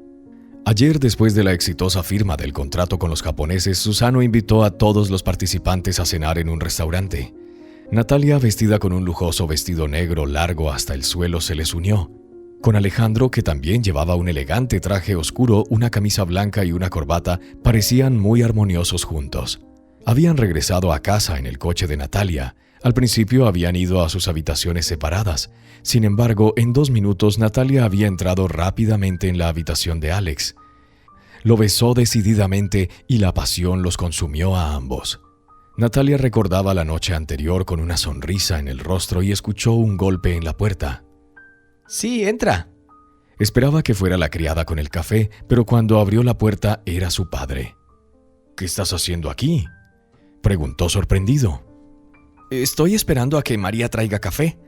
Ayer, después de la exitosa firma del contrato con los japoneses, Susano invitó a todos los participantes a cenar en un restaurante. Natalia, vestida con un lujoso vestido negro largo hasta el suelo, se les unió. Con Alejandro, que también llevaba un elegante traje oscuro, una camisa blanca y una corbata, parecían muy armoniosos juntos. Habían regresado a casa en el coche de Natalia. Al principio habían ido a sus habitaciones separadas. Sin embargo, en 2 minutos Natalia había entrado rápidamente en la habitación de Alex. Lo besó decididamente y la pasión los consumió a ambos. Natalia recordaba la noche anterior con una sonrisa en el rostro y escuchó un golpe en la puerta. «Sí, entra». Esperaba que fuera la criada con el café, pero cuando abrió la puerta era su padre. «¿Qué estás haciendo aquí?», preguntó sorprendido. «Estoy esperando a que María traiga café»,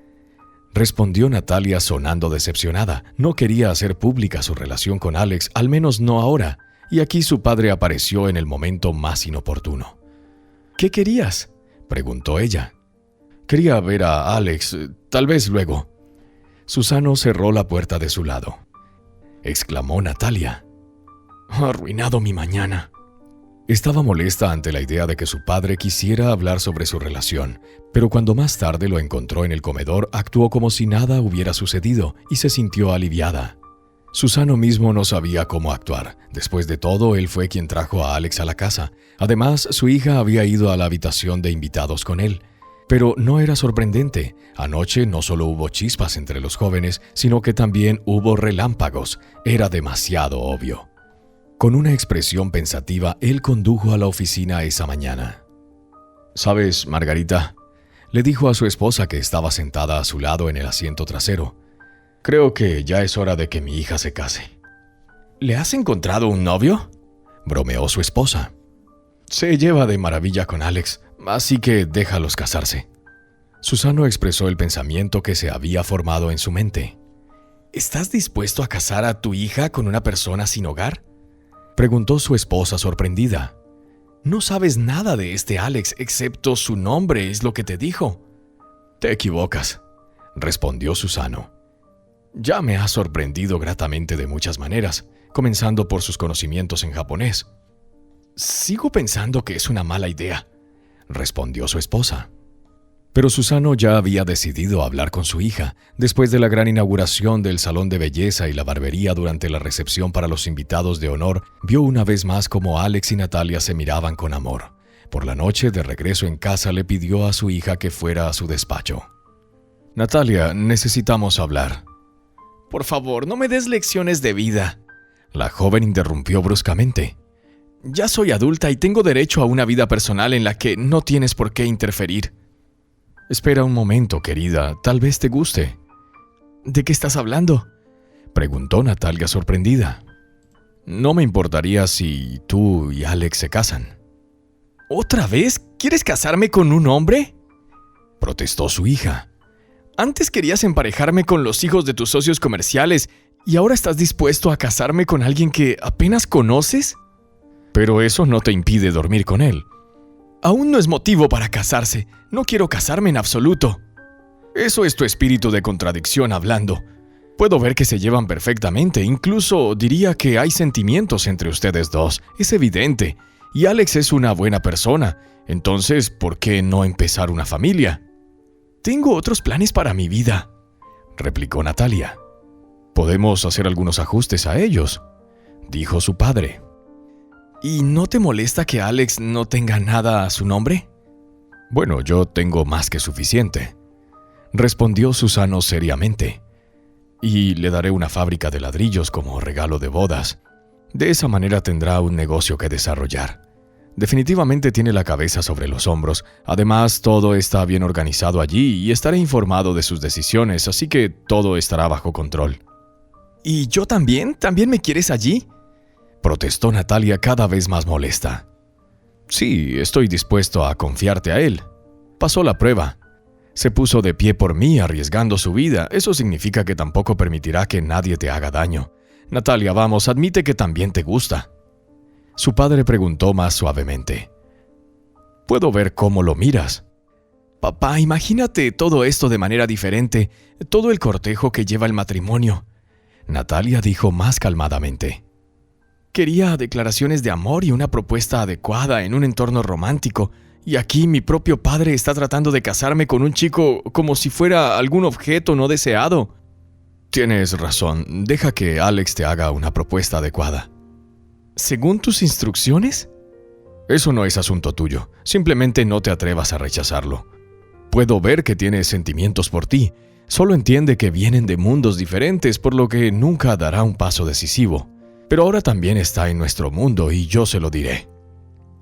respondió Natalia sonando decepcionada. No quería hacer pública su relación con Alex, al menos no ahora, y aquí su padre apareció en el momento más inoportuno. «¿Qué querías?», preguntó ella. «Quería ver a Alex, tal vez luego». Susano cerró la puerta de su lado. Exclamó Natalia. «Ha arruinado mi mañana». Estaba molesta ante la idea de que su padre quisiera hablar sobre su relación, pero cuando más tarde lo encontró en el comedor, actuó como si nada hubiera sucedido y se sintió aliviada. Susano mismo no sabía cómo actuar. Después de todo, él fue quien trajo a Alex a la casa. Además, su hija había ido a la habitación de invitados con él. Pero no era sorprendente. Anoche no solo hubo chispas entre los jóvenes, sino que también hubo relámpagos. Era demasiado obvio. Con una expresión pensativa, él condujo a la oficina esa mañana. «¿Sabes, Margarita?», le dijo a su esposa que estaba sentada a su lado en el asiento trasero. «Creo que ya es hora de que mi hija se case». «¿Le has encontrado un novio?», bromeó su esposa. «Se lleva de maravilla con Alex, así que déjalos casarse». Susano expresó el pensamiento que se había formado en su mente. «¿Estás dispuesto a casar a tu hija con una persona sin hogar?», preguntó su esposa sorprendida. «No sabes nada de este Alex, excepto su nombre, es lo que te dijo». «Te equivocas», respondió Susano. «Ya me ha sorprendido gratamente de muchas maneras, comenzando por sus conocimientos en japonés». «Sigo pensando que es una mala idea», respondió su esposa. Pero Susano ya había decidido hablar con su hija. Después de la gran inauguración del salón de belleza y la barbería durante la recepción para los invitados de honor, vio una vez más cómo Alex y Natalia se miraban con amor. Por la noche, de regreso en casa, le pidió a su hija que fuera a su despacho. «Natalia, necesitamos hablar». «Por favor, no me des lecciones de vida», la joven interrumpió bruscamente. «Ya soy adulta y tengo derecho a una vida personal en la que no tienes por qué interferir». «Espera un momento, querida, tal vez te guste». «¿De qué estás hablando?», preguntó Natalia sorprendida. «No me importaría si tú y Alex se casan». «¿Otra vez? ¿Quieres casarme con un hombre?, protestó su hija. Antes querías emparejarme con los hijos de tus socios comerciales y ahora estás dispuesto a casarme con alguien que apenas conoces. Pero eso no te impide dormir con él. Aún no es motivo para casarse. No quiero casarme en absoluto. Eso es tu espíritu de contradicción hablando. Puedo ver que se llevan perfectamente, incluso diría que hay sentimientos entre ustedes dos. Es evidente. Y Alex es una buena persona. Entonces, ¿por qué no empezar una familia? Tengo otros planes para mi vida, replicó Natalia. Podemos hacer algunos ajustes a ellos, dijo su padre. ¿Y no te molesta que Alex no tenga nada a su nombre? Bueno, yo tengo más que suficiente, respondió Susano seriamente. Y le daré una fábrica de ladrillos como regalo de bodas. De esa manera tendrá un negocio que desarrollar. Definitivamente tiene la cabeza sobre los hombros. Además, todo está bien organizado allí y estaré informado de sus decisiones, así que todo estará bajo control. ¿Y yo también? ¿También me quieres allí?, protestó Natalia cada vez más molesta. Sí, estoy dispuesto a confiarte a él. Pasó la prueba. Se puso de pie por mí arriesgando su vida. Eso significa que tampoco permitirá que nadie te haga daño. Natalia, vamos, admite que también te gusta. Su padre preguntó más suavemente. Puedo ver cómo lo miras. Papá, imagínate todo esto de manera diferente, todo el cortejo que lleva el matrimonio. Natalia dijo más calmadamente. Quería declaraciones de amor y una propuesta adecuada en un entorno romántico, y aquí mi propio padre está tratando de casarme con un chico como si fuera algún objeto no deseado. Tienes razón, deja que Alex te haga una propuesta adecuada. ¿Según tus instrucciones? Eso no es asunto tuyo. Simplemente no te atrevas a rechazarlo. Puedo ver que tienes sentimientos por ti. Solo entiende que vienen de mundos diferentes, por lo que nunca dará un paso decisivo. Pero ahora también está en nuestro mundo y yo se lo diré.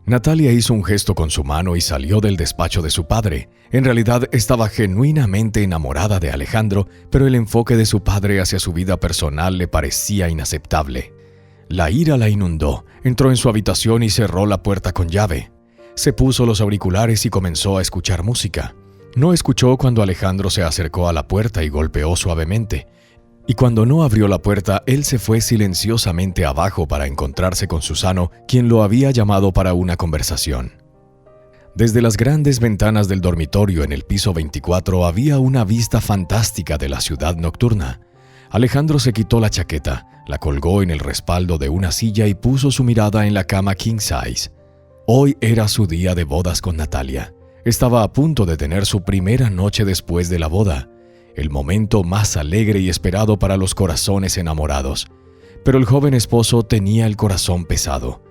Natalia hizo un gesto con su mano y salió del despacho de su padre. En realidad estaba genuinamente enamorada de Alejandro, pero el enfoque de su padre hacia su vida personal le parecía inaceptable. La ira la inundó, entró en su habitación y cerró la puerta con llave. Se puso los auriculares y comenzó a escuchar música. No escuchó cuando Alejandro se acercó a la puerta y golpeó suavemente. Y cuando no abrió la puerta, él se fue silenciosamente abajo para encontrarse con Susano, quien lo había llamado para una conversación. Desde las grandes ventanas del dormitorio en el piso 24 había una vista fantástica de la ciudad nocturna. Alejandro se quitó la chaqueta, la colgó en el respaldo de una silla y puso su mirada en la cama king size. Hoy era su día de bodas con Natalia. Estaba a punto de tener su primera noche después de la boda, el momento más alegre y esperado para los corazones enamorados. Pero el joven esposo tenía el corazón pesado.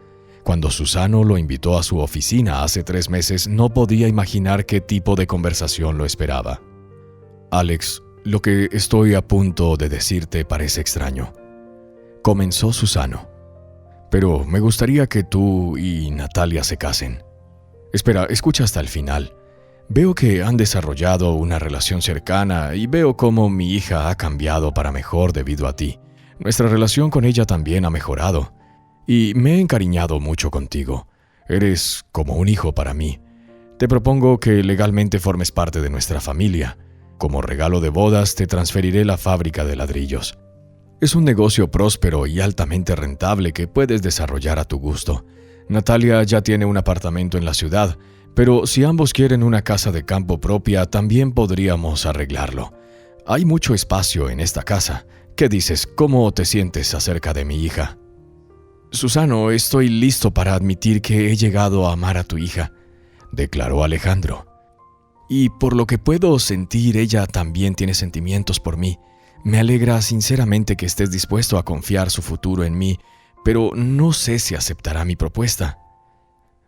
Cuando Susano lo invitó a su oficina hace 3 meses, no podía imaginar qué tipo de conversación lo esperaba. Alex, lo que estoy a punto de decirte parece extraño, comenzó Susano. Pero me gustaría que tú y Natalia se casen. Espera, escucha hasta el final. Veo que han desarrollado una relación cercana y veo cómo mi hija ha cambiado para mejor debido a ti. Nuestra relación con ella también ha mejorado. Y me he encariñado mucho contigo. Eres como un hijo para mí. Te propongo que legalmente formes parte de nuestra familia. Como regalo de bodas te transferiré la fábrica de ladrillos. Es un negocio próspero y altamente rentable que puedes desarrollar a tu gusto. Natalia ya tiene un apartamento en la ciudad, pero si ambos quieren una casa de campo propia, también podríamos arreglarlo. Hay mucho espacio en esta casa. ¿Qué dices? ¿Cómo te sientes acerca de mi hija? Susano, estoy listo para admitir que he llegado a amar a tu hija, declaró Alejandro. Y por lo que puedo sentir, ella también tiene sentimientos por mí. Me alegra sinceramente que estés dispuesto a confiar su futuro en mí, pero no sé si aceptará mi propuesta.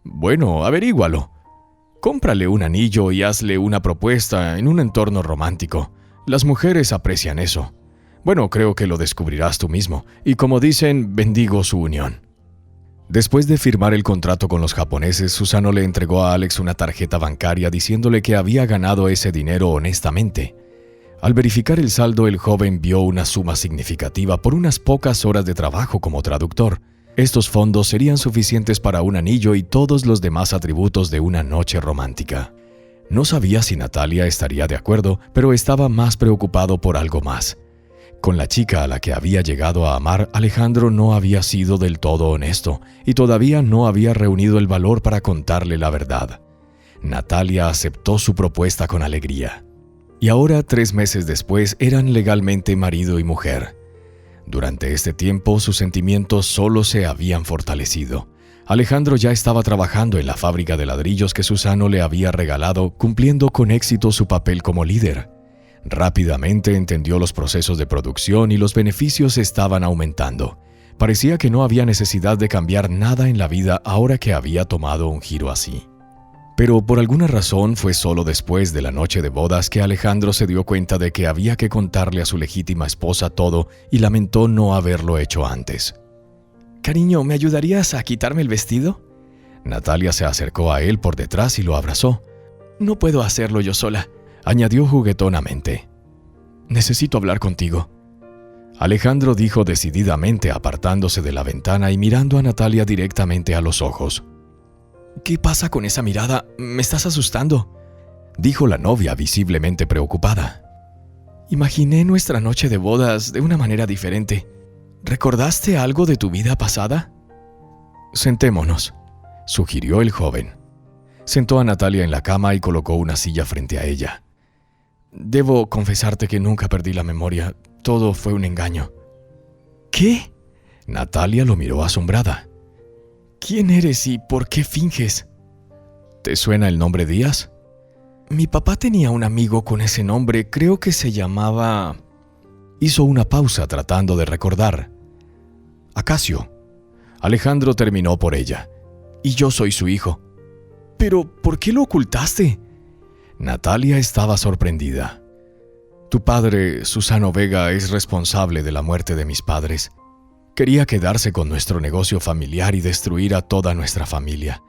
Bueno, averígualo. Cómprale un anillo y hazle una propuesta en un entorno romántico. Las mujeres aprecian eso. Bueno, creo que lo descubrirás tú mismo, y como dicen, bendigo su unión. Después de firmar el contrato con los japoneses, Susano le entregó a Alex una tarjeta bancaria diciéndole que había ganado ese dinero honestamente. Al verificar el saldo, el joven vio una suma significativa por unas pocas horas de trabajo como traductor. Estos fondos serían suficientes para un anillo y todos los demás atributos de una noche romántica. No sabía si Natalia estaría de acuerdo, pero estaba más preocupado por algo más. Con la chica a la que había llegado a amar, Alejandro no había sido del todo honesto y todavía no había reunido el valor para contarle la verdad. Natalia aceptó su propuesta con alegría. Y ahora, 3 meses después, eran legalmente marido y mujer. Durante este tiempo, sus sentimientos solo se habían fortalecido. Alejandro ya estaba trabajando en la fábrica de ladrillos que Susano le había regalado, cumpliendo con éxito su papel como líder. Rápidamente entendió los procesos de producción y los beneficios estaban aumentando. Parecía que no había necesidad de cambiar nada en la vida ahora que había tomado un giro así. Pero por alguna razón fue solo después de la noche de bodas que Alejandro se dio cuenta de que había que contarle a su legítima esposa todo y lamentó no haberlo hecho antes. «Cariño, ¿me ayudarías a quitarme el vestido?» Natalia se acercó a él por detrás y lo abrazó. «No puedo hacerlo yo sola», añadió juguetonamente. «Necesito hablar contigo». Alejandro dijo decididamente, apartándose de la ventana y mirando a Natalia directamente a los ojos. «¿Qué pasa con esa mirada? Me estás asustando», dijo la novia visiblemente preocupada. «Imaginé nuestra noche de bodas de una manera diferente. ¿Recordaste algo de tu vida pasada?» «Sentémonos», sugirió el joven. Sentó a Natalia en la cama y colocó una silla frente a ella. «Debo confesarte que nunca perdí la memoria. Todo fue un engaño». «¿Qué?» Natalia lo miró asombrada. «¿Quién eres y por qué finges?» ¿Te suena el nombre Díaz? Mi papá tenía un amigo con ese nombre, creo que se llamaba... Hizo una pausa tratando de recordar. Acacio. Alejandro terminó por ella. Y yo soy su hijo. ¿Pero por qué lo ocultaste? Natalia estaba sorprendida. Tu padre, Susano Vega, es responsable de la muerte de mis padres. Quería quedarse con nuestro negocio familiar y destruir a toda nuestra familia.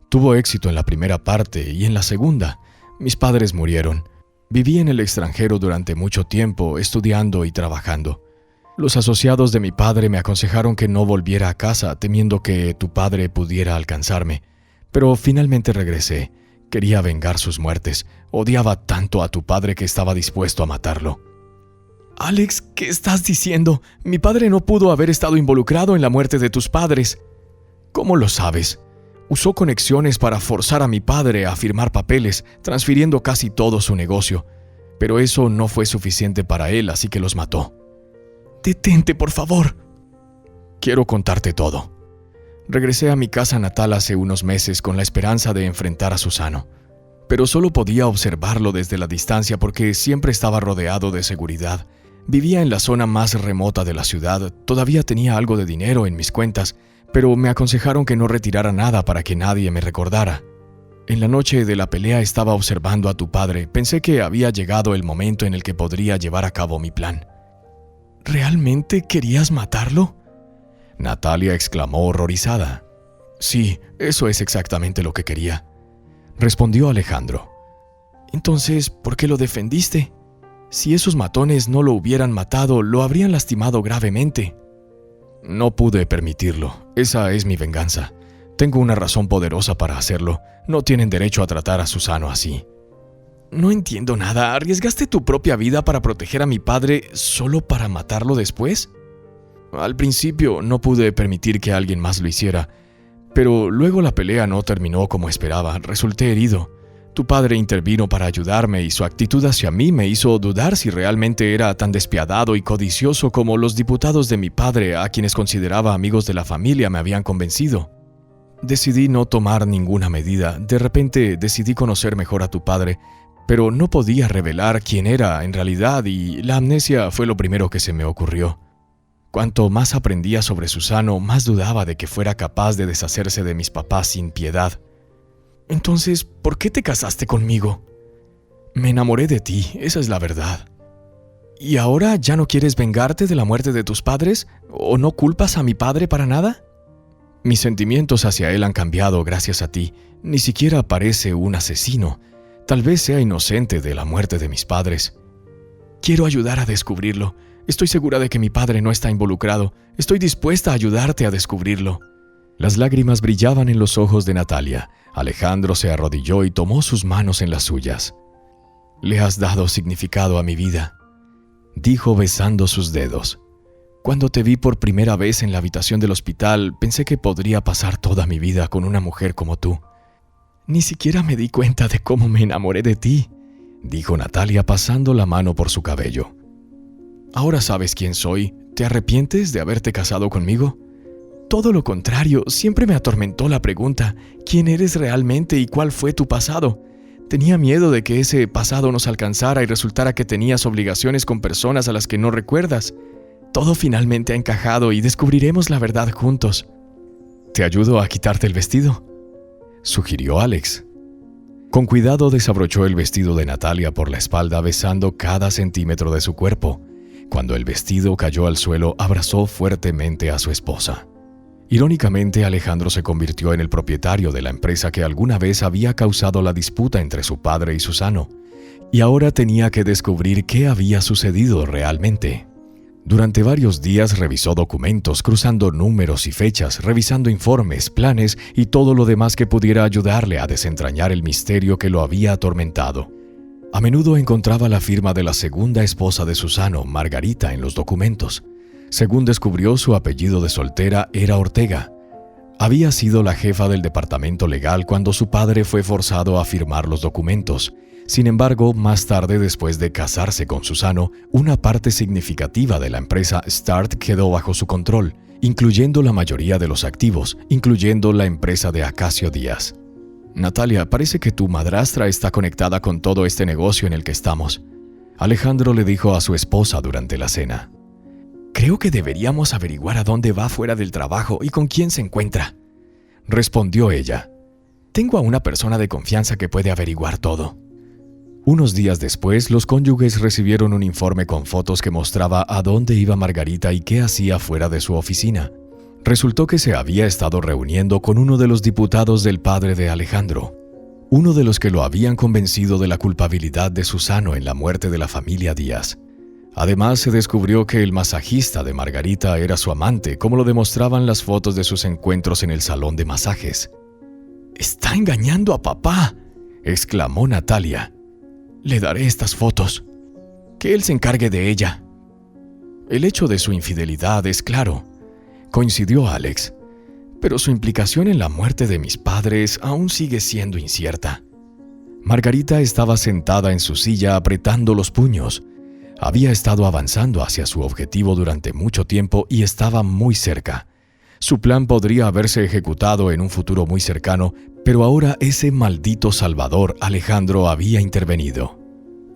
Tuvo éxito en la primera parte y en la segunda. Mis padres murieron. Viví en el extranjero durante mucho tiempo, estudiando y trabajando. Los asociados de mi padre me aconsejaron que no volviera a casa, temiendo que tu padre pudiera alcanzarme. Pero finalmente regresé. Quería vengar sus muertes. Odiaba tanto a tu padre que estaba dispuesto a matarlo. Alex, ¿qué estás diciendo? Mi padre no pudo haber estado involucrado en la muerte de tus padres. ¿Cómo lo sabes? Usó conexiones para forzar a mi padre a firmar papeles, transfiriendo casi todo su negocio. Pero eso no fue suficiente para él, así que los mató. Detente, por favor. Quiero contarte todo. Regresé a mi casa natal hace unos meses con la esperanza de enfrentar a Susano. Pero solo podía observarlo desde la distancia porque siempre estaba rodeado de seguridad. Vivía en la zona más remota de la ciudad, todavía tenía algo de dinero en mis cuentas, pero me aconsejaron que no retirara nada para que nadie me recordara. En la noche de la pelea estaba observando a tu padre, pensé que había llegado el momento en el que podría llevar a cabo mi plan. ¿Realmente querías matarlo? Natalia exclamó horrorizada. Sí, eso es exactamente lo que quería, respondió Alejandro. Entonces, ¿por qué lo defendiste? Si esos matones no lo hubieran matado, lo habrían lastimado gravemente. No pude permitirlo. Esa es mi venganza. Tengo una razón poderosa para hacerlo. No tienen derecho a tratar a Susano así. No entiendo nada. ¿Arriesgaste tu propia vida para proteger a mi padre solo para matarlo después? Al principio no pude permitir que alguien más lo hiciera, pero luego la pelea no terminó como esperaba. Resulté herido. Tu padre intervino para ayudarme y su actitud hacia mí me hizo dudar si realmente era tan despiadado y codicioso como los diputados de mi padre, a quienes consideraba amigos de la familia, me habían convencido. Decidí no tomar ninguna medida. De repente decidí conocer mejor a tu padre, pero no podía revelar quién era en realidad y la amnesia fue lo primero que se me ocurrió. Cuanto más aprendía sobre Susano, más dudaba de que fuera capaz de deshacerse de mis papás sin piedad. Entonces, ¿por qué te casaste conmigo? Me enamoré de ti, esa es la verdad. ¿Y ahora ya no quieres vengarte de la muerte de tus padres? ¿O no culpas a mi padre para nada? Mis sentimientos hacia él han cambiado gracias a ti. Ni siquiera parece un asesino. Tal vez sea inocente de la muerte de mis padres. Quiero ayudar a descubrirlo. Estoy segura de que mi padre no está involucrado. Estoy dispuesta a ayudarte a descubrirlo». Las lágrimas brillaban en los ojos de Natalia. Alejandro se arrodilló y tomó sus manos en las suyas. «Le has dado significado a mi vida», dijo besando sus dedos. «Cuando te vi por primera vez en la habitación del hospital, pensé que podría pasar toda mi vida con una mujer como tú. Ni siquiera me di cuenta de cómo me enamoré de ti», dijo Natalia pasando la mano por su cabello. «Ahora sabes quién soy. ¿Te arrepientes de haberte casado conmigo?» «Todo lo contrario, siempre me atormentó la pregunta, ¿quién eres realmente y cuál fue tu pasado? Tenía miedo de que ese pasado nos alcanzara y resultara que tenías obligaciones con personas a las que no recuerdas. Todo finalmente ha encajado y descubriremos la verdad juntos». «¿Te ayudo a quitarte el vestido?», sugirió Alex. Con cuidado desabrochó el vestido de Natalia por la espalda, besando cada centímetro de su cuerpo. Cuando el vestido cayó al suelo, abrazó fuertemente a su esposa. Irónicamente, Alejandro se convirtió en el propietario de la empresa que alguna vez había causado la disputa entre su padre y Susano, y ahora tenía que descubrir qué había sucedido realmente. Durante varios días revisó documentos, cruzando números y fechas, revisando informes, planes y todo lo demás que pudiera ayudarle a desentrañar el misterio que lo había atormentado. A menudo encontraba la firma de la segunda esposa de Susano, Margarita, en los documentos. Según descubrió, su apellido de soltera era Ortega. Había sido la jefa del departamento legal cuando su padre fue forzado a firmar los documentos. Sin embargo, más tarde, después de casarse con Susano, una parte significativa de la empresa Start quedó bajo su control, incluyendo la mayoría de los activos, incluyendo la empresa de Acacio Díaz. «Natalia, parece que tu madrastra está conectada con todo este negocio en el que estamos», Alejandro le dijo a su esposa durante la cena. «Creo que deberíamos averiguar a dónde va fuera del trabajo y con quién se encuentra», respondió ella. «Tengo a una persona de confianza que puede averiguar todo». Unos días después, los cónyuges recibieron un informe con fotos que mostraba a dónde iba Margarita y qué hacía fuera de su oficina. Resultó que se había estado reuniendo con uno de los diputados del padre de Alejandro, uno de los que lo habían convencido de la culpabilidad de Susano en la muerte de la familia Díaz. Además, se descubrió que el masajista de Margarita era su amante, como lo demostraban las fotos de sus encuentros en el salón de masajes. «¡Está engañando a papá!», exclamó Natalia. «Le daré estas fotos. Que él se encargue de ella». «El hecho de su infidelidad es claro», coincidió Alex, «pero su implicación en la muerte de mis padres aún sigue siendo incierta». Margarita estaba sentada en su silla apretando los puños. Había estado avanzando hacia su objetivo durante mucho tiempo y estaba muy cerca. Su plan podría haberse ejecutado en un futuro muy cercano, pero ahora ese maldito Salvador, Alejandro, había intervenido.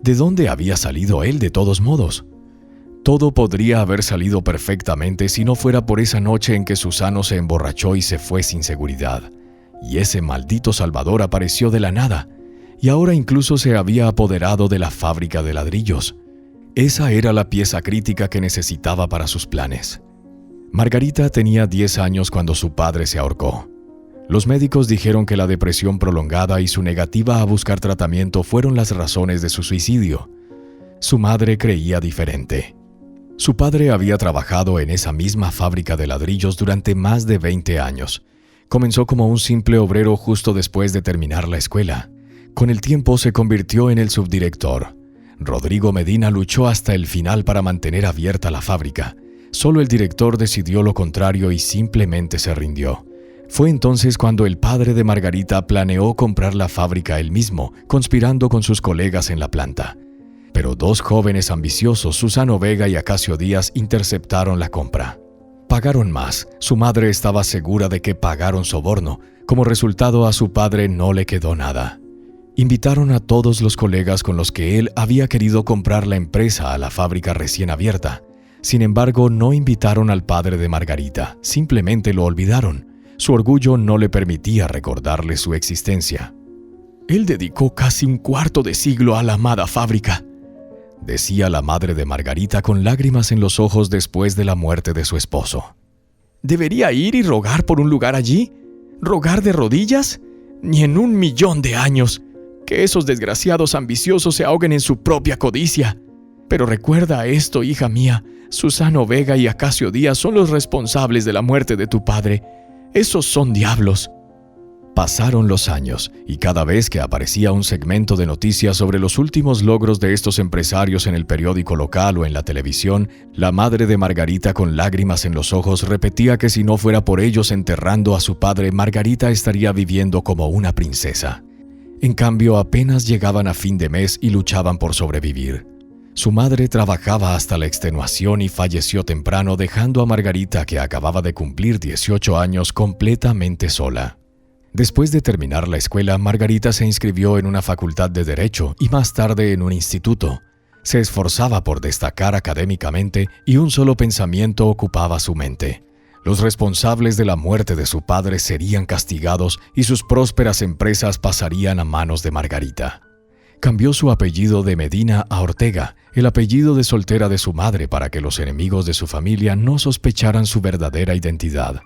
¿De dónde había salido él de todos modos? Todo podría haber salido perfectamente si no fuera por esa noche en que Susano se emborrachó y se fue sin seguridad. Y ese maldito Salvador apareció de la nada, y ahora incluso se había apoderado de la fábrica de ladrillos. Esa era la pieza crítica que necesitaba para sus planes. Margarita tenía 10 años cuando su padre se ahorcó. Los médicos dijeron que la depresión prolongada y su negativa a buscar tratamiento fueron las razones de su suicidio. Su madre creía diferente. Su padre había trabajado en esa misma fábrica de ladrillos durante más de 20 años. Comenzó como un simple obrero justo después de terminar la escuela. Con el tiempo se convirtió en el subdirector. Rodrigo Medina luchó hasta el final para mantener abierta la fábrica. Solo el director decidió lo contrario y simplemente se rindió. Fue entonces cuando el padre de Margarita planeó comprar la fábrica él mismo, conspirando con sus colegas en la planta. Pero dos jóvenes ambiciosos, Susano Vega y Acacio Díaz, interceptaron la compra. Pagaron más. Su madre estaba segura de que pagaron soborno. Como resultado, a su padre no le quedó nada. Invitaron a todos los colegas con los que él había querido comprar la empresa a la fábrica recién abierta. Sin embargo, no invitaron al padre de Margarita, simplemente lo olvidaron. Su orgullo no le permitía recordarle su existencia. «Él dedicó casi un cuarto de siglo a la amada fábrica», decía la madre de Margarita con lágrimas en los ojos después de la muerte de su esposo. «¿Debería ir y rogar por un lugar allí? ¿Rogar de rodillas? Ni en 1.000.000 de años. Que esos desgraciados ambiciosos se ahoguen en su propia codicia. Pero recuerda esto, hija mía, Susano Vega y Acacio Díaz son los responsables de la muerte de tu padre. Esos son diablos. Pasaron los años, y cada vez que aparecía un segmento de noticias sobre los últimos logros de estos empresarios en el periódico local o en la televisión, la madre de Margarita, con lágrimas en los ojos, repetía que si no fuera por ellos enterrando a su padre, Margarita estaría viviendo como una princesa. En cambio, apenas llegaban a fin de mes y luchaban por sobrevivir. Su madre trabajaba hasta la extenuación y falleció temprano, dejando a Margarita, que acababa de cumplir 18 años, completamente sola. Después de terminar la escuela, Margarita se inscribió en una facultad de Derecho y más tarde en un instituto. Se esforzaba por destacar académicamente y un solo pensamiento ocupaba su mente: los responsables de la muerte de su padre serían castigados y sus prósperas empresas pasarían a manos de Margarita. Cambió su apellido de Medina a Ortega, el apellido de soltera de su madre, para que los enemigos de su familia no sospecharan su verdadera identidad.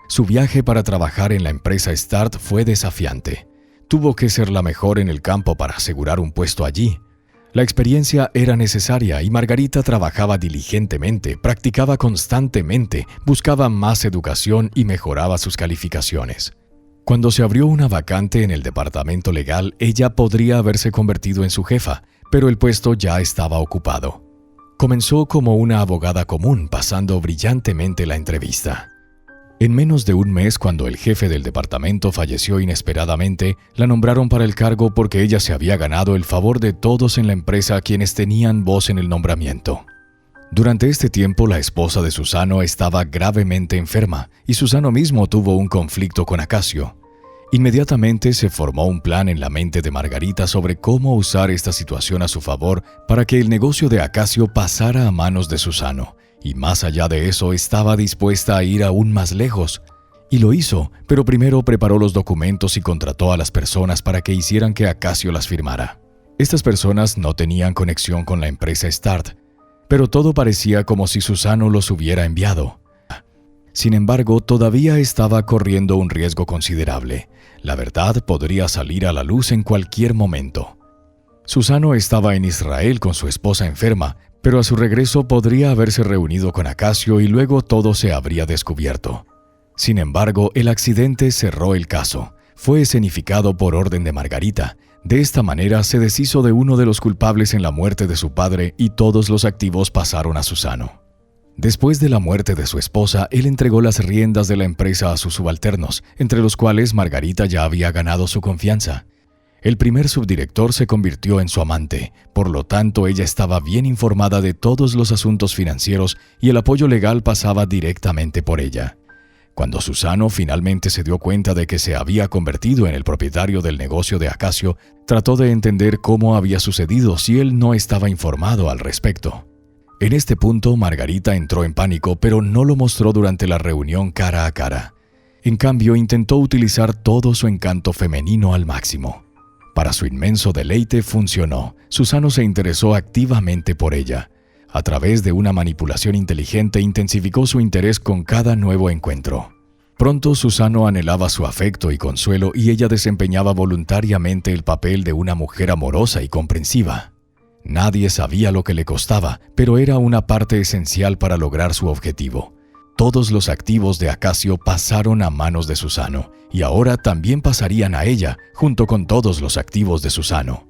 Su viaje para trabajar en la empresa Start fue desafiante. Tuvo que ser la mejor en el campo para asegurar un puesto allí. La experiencia era necesaria y Margarita trabajaba diligentemente, practicaba constantemente, buscaba más educación y mejoraba sus calificaciones. Cuando se abrió una vacante en el departamento legal, ella podría haberse convertido en su jefa, pero el puesto ya estaba ocupado. Comenzó como una abogada común, pasando brillantemente la entrevista. En menos de un mes, cuando el jefe del departamento falleció inesperadamente, la nombraron para el cargo porque ella se había ganado el favor de todos en la empresa, quienes tenían voz en el nombramiento. Durante este tiempo, la esposa de Susano estaba gravemente enferma y Susano mismo tuvo un conflicto con Acacio. Inmediatamente se formó un plan en la mente de Margarita sobre cómo usar esta situación a su favor para que el negocio de Acacio pasara a manos de Susano. Y más allá de eso, estaba dispuesta a ir aún más lejos. Y lo hizo, pero primero preparó los documentos y contrató a las personas para que hicieran que Acacio las firmara. Estas personas no tenían conexión con la empresa Start, pero todo parecía como si Susano los hubiera enviado. Sin embargo, todavía estaba corriendo un riesgo considerable. La verdad podría salir a la luz en cualquier momento. Susano estaba en Israel con su esposa enferma, pero a su regreso podría haberse reunido con Acacio y luego todo se habría descubierto. Sin embargo, el accidente cerró el caso. Fue escenificado por orden de Margarita. De esta manera se deshizo de uno de los culpables en la muerte de su padre y todos los activos pasaron a Susano. Después de la muerte de su esposa, él entregó las riendas de la empresa a sus subalternos, entre los cuales Margarita ya había ganado su confianza. El primer subdirector se convirtió en su amante, por lo tanto ella estaba bien informada de todos los asuntos financieros y el apoyo legal pasaba directamente por ella. Cuando Susano finalmente se dio cuenta de que se había convertido en el propietario del negocio de Acacio, trató de entender cómo había sucedido si él no estaba informado al respecto. En este punto, Margarita entró en pánico, pero no lo mostró durante la reunión cara a cara. En cambio, intentó utilizar todo su encanto femenino al máximo. Para su inmenso deleite funcionó. Susano se interesó activamente por ella. A través de una manipulación inteligente intensificó su interés con cada nuevo encuentro. Pronto Susano anhelaba su afecto y consuelo y ella desempeñaba voluntariamente el papel de una mujer amorosa y comprensiva. Nadie sabía lo que le costaba, pero era una parte esencial para lograr su objetivo. Todos los activos de Acacio pasaron a manos de Susano, y ahora también pasarían a ella, junto con todos los activos de Susano.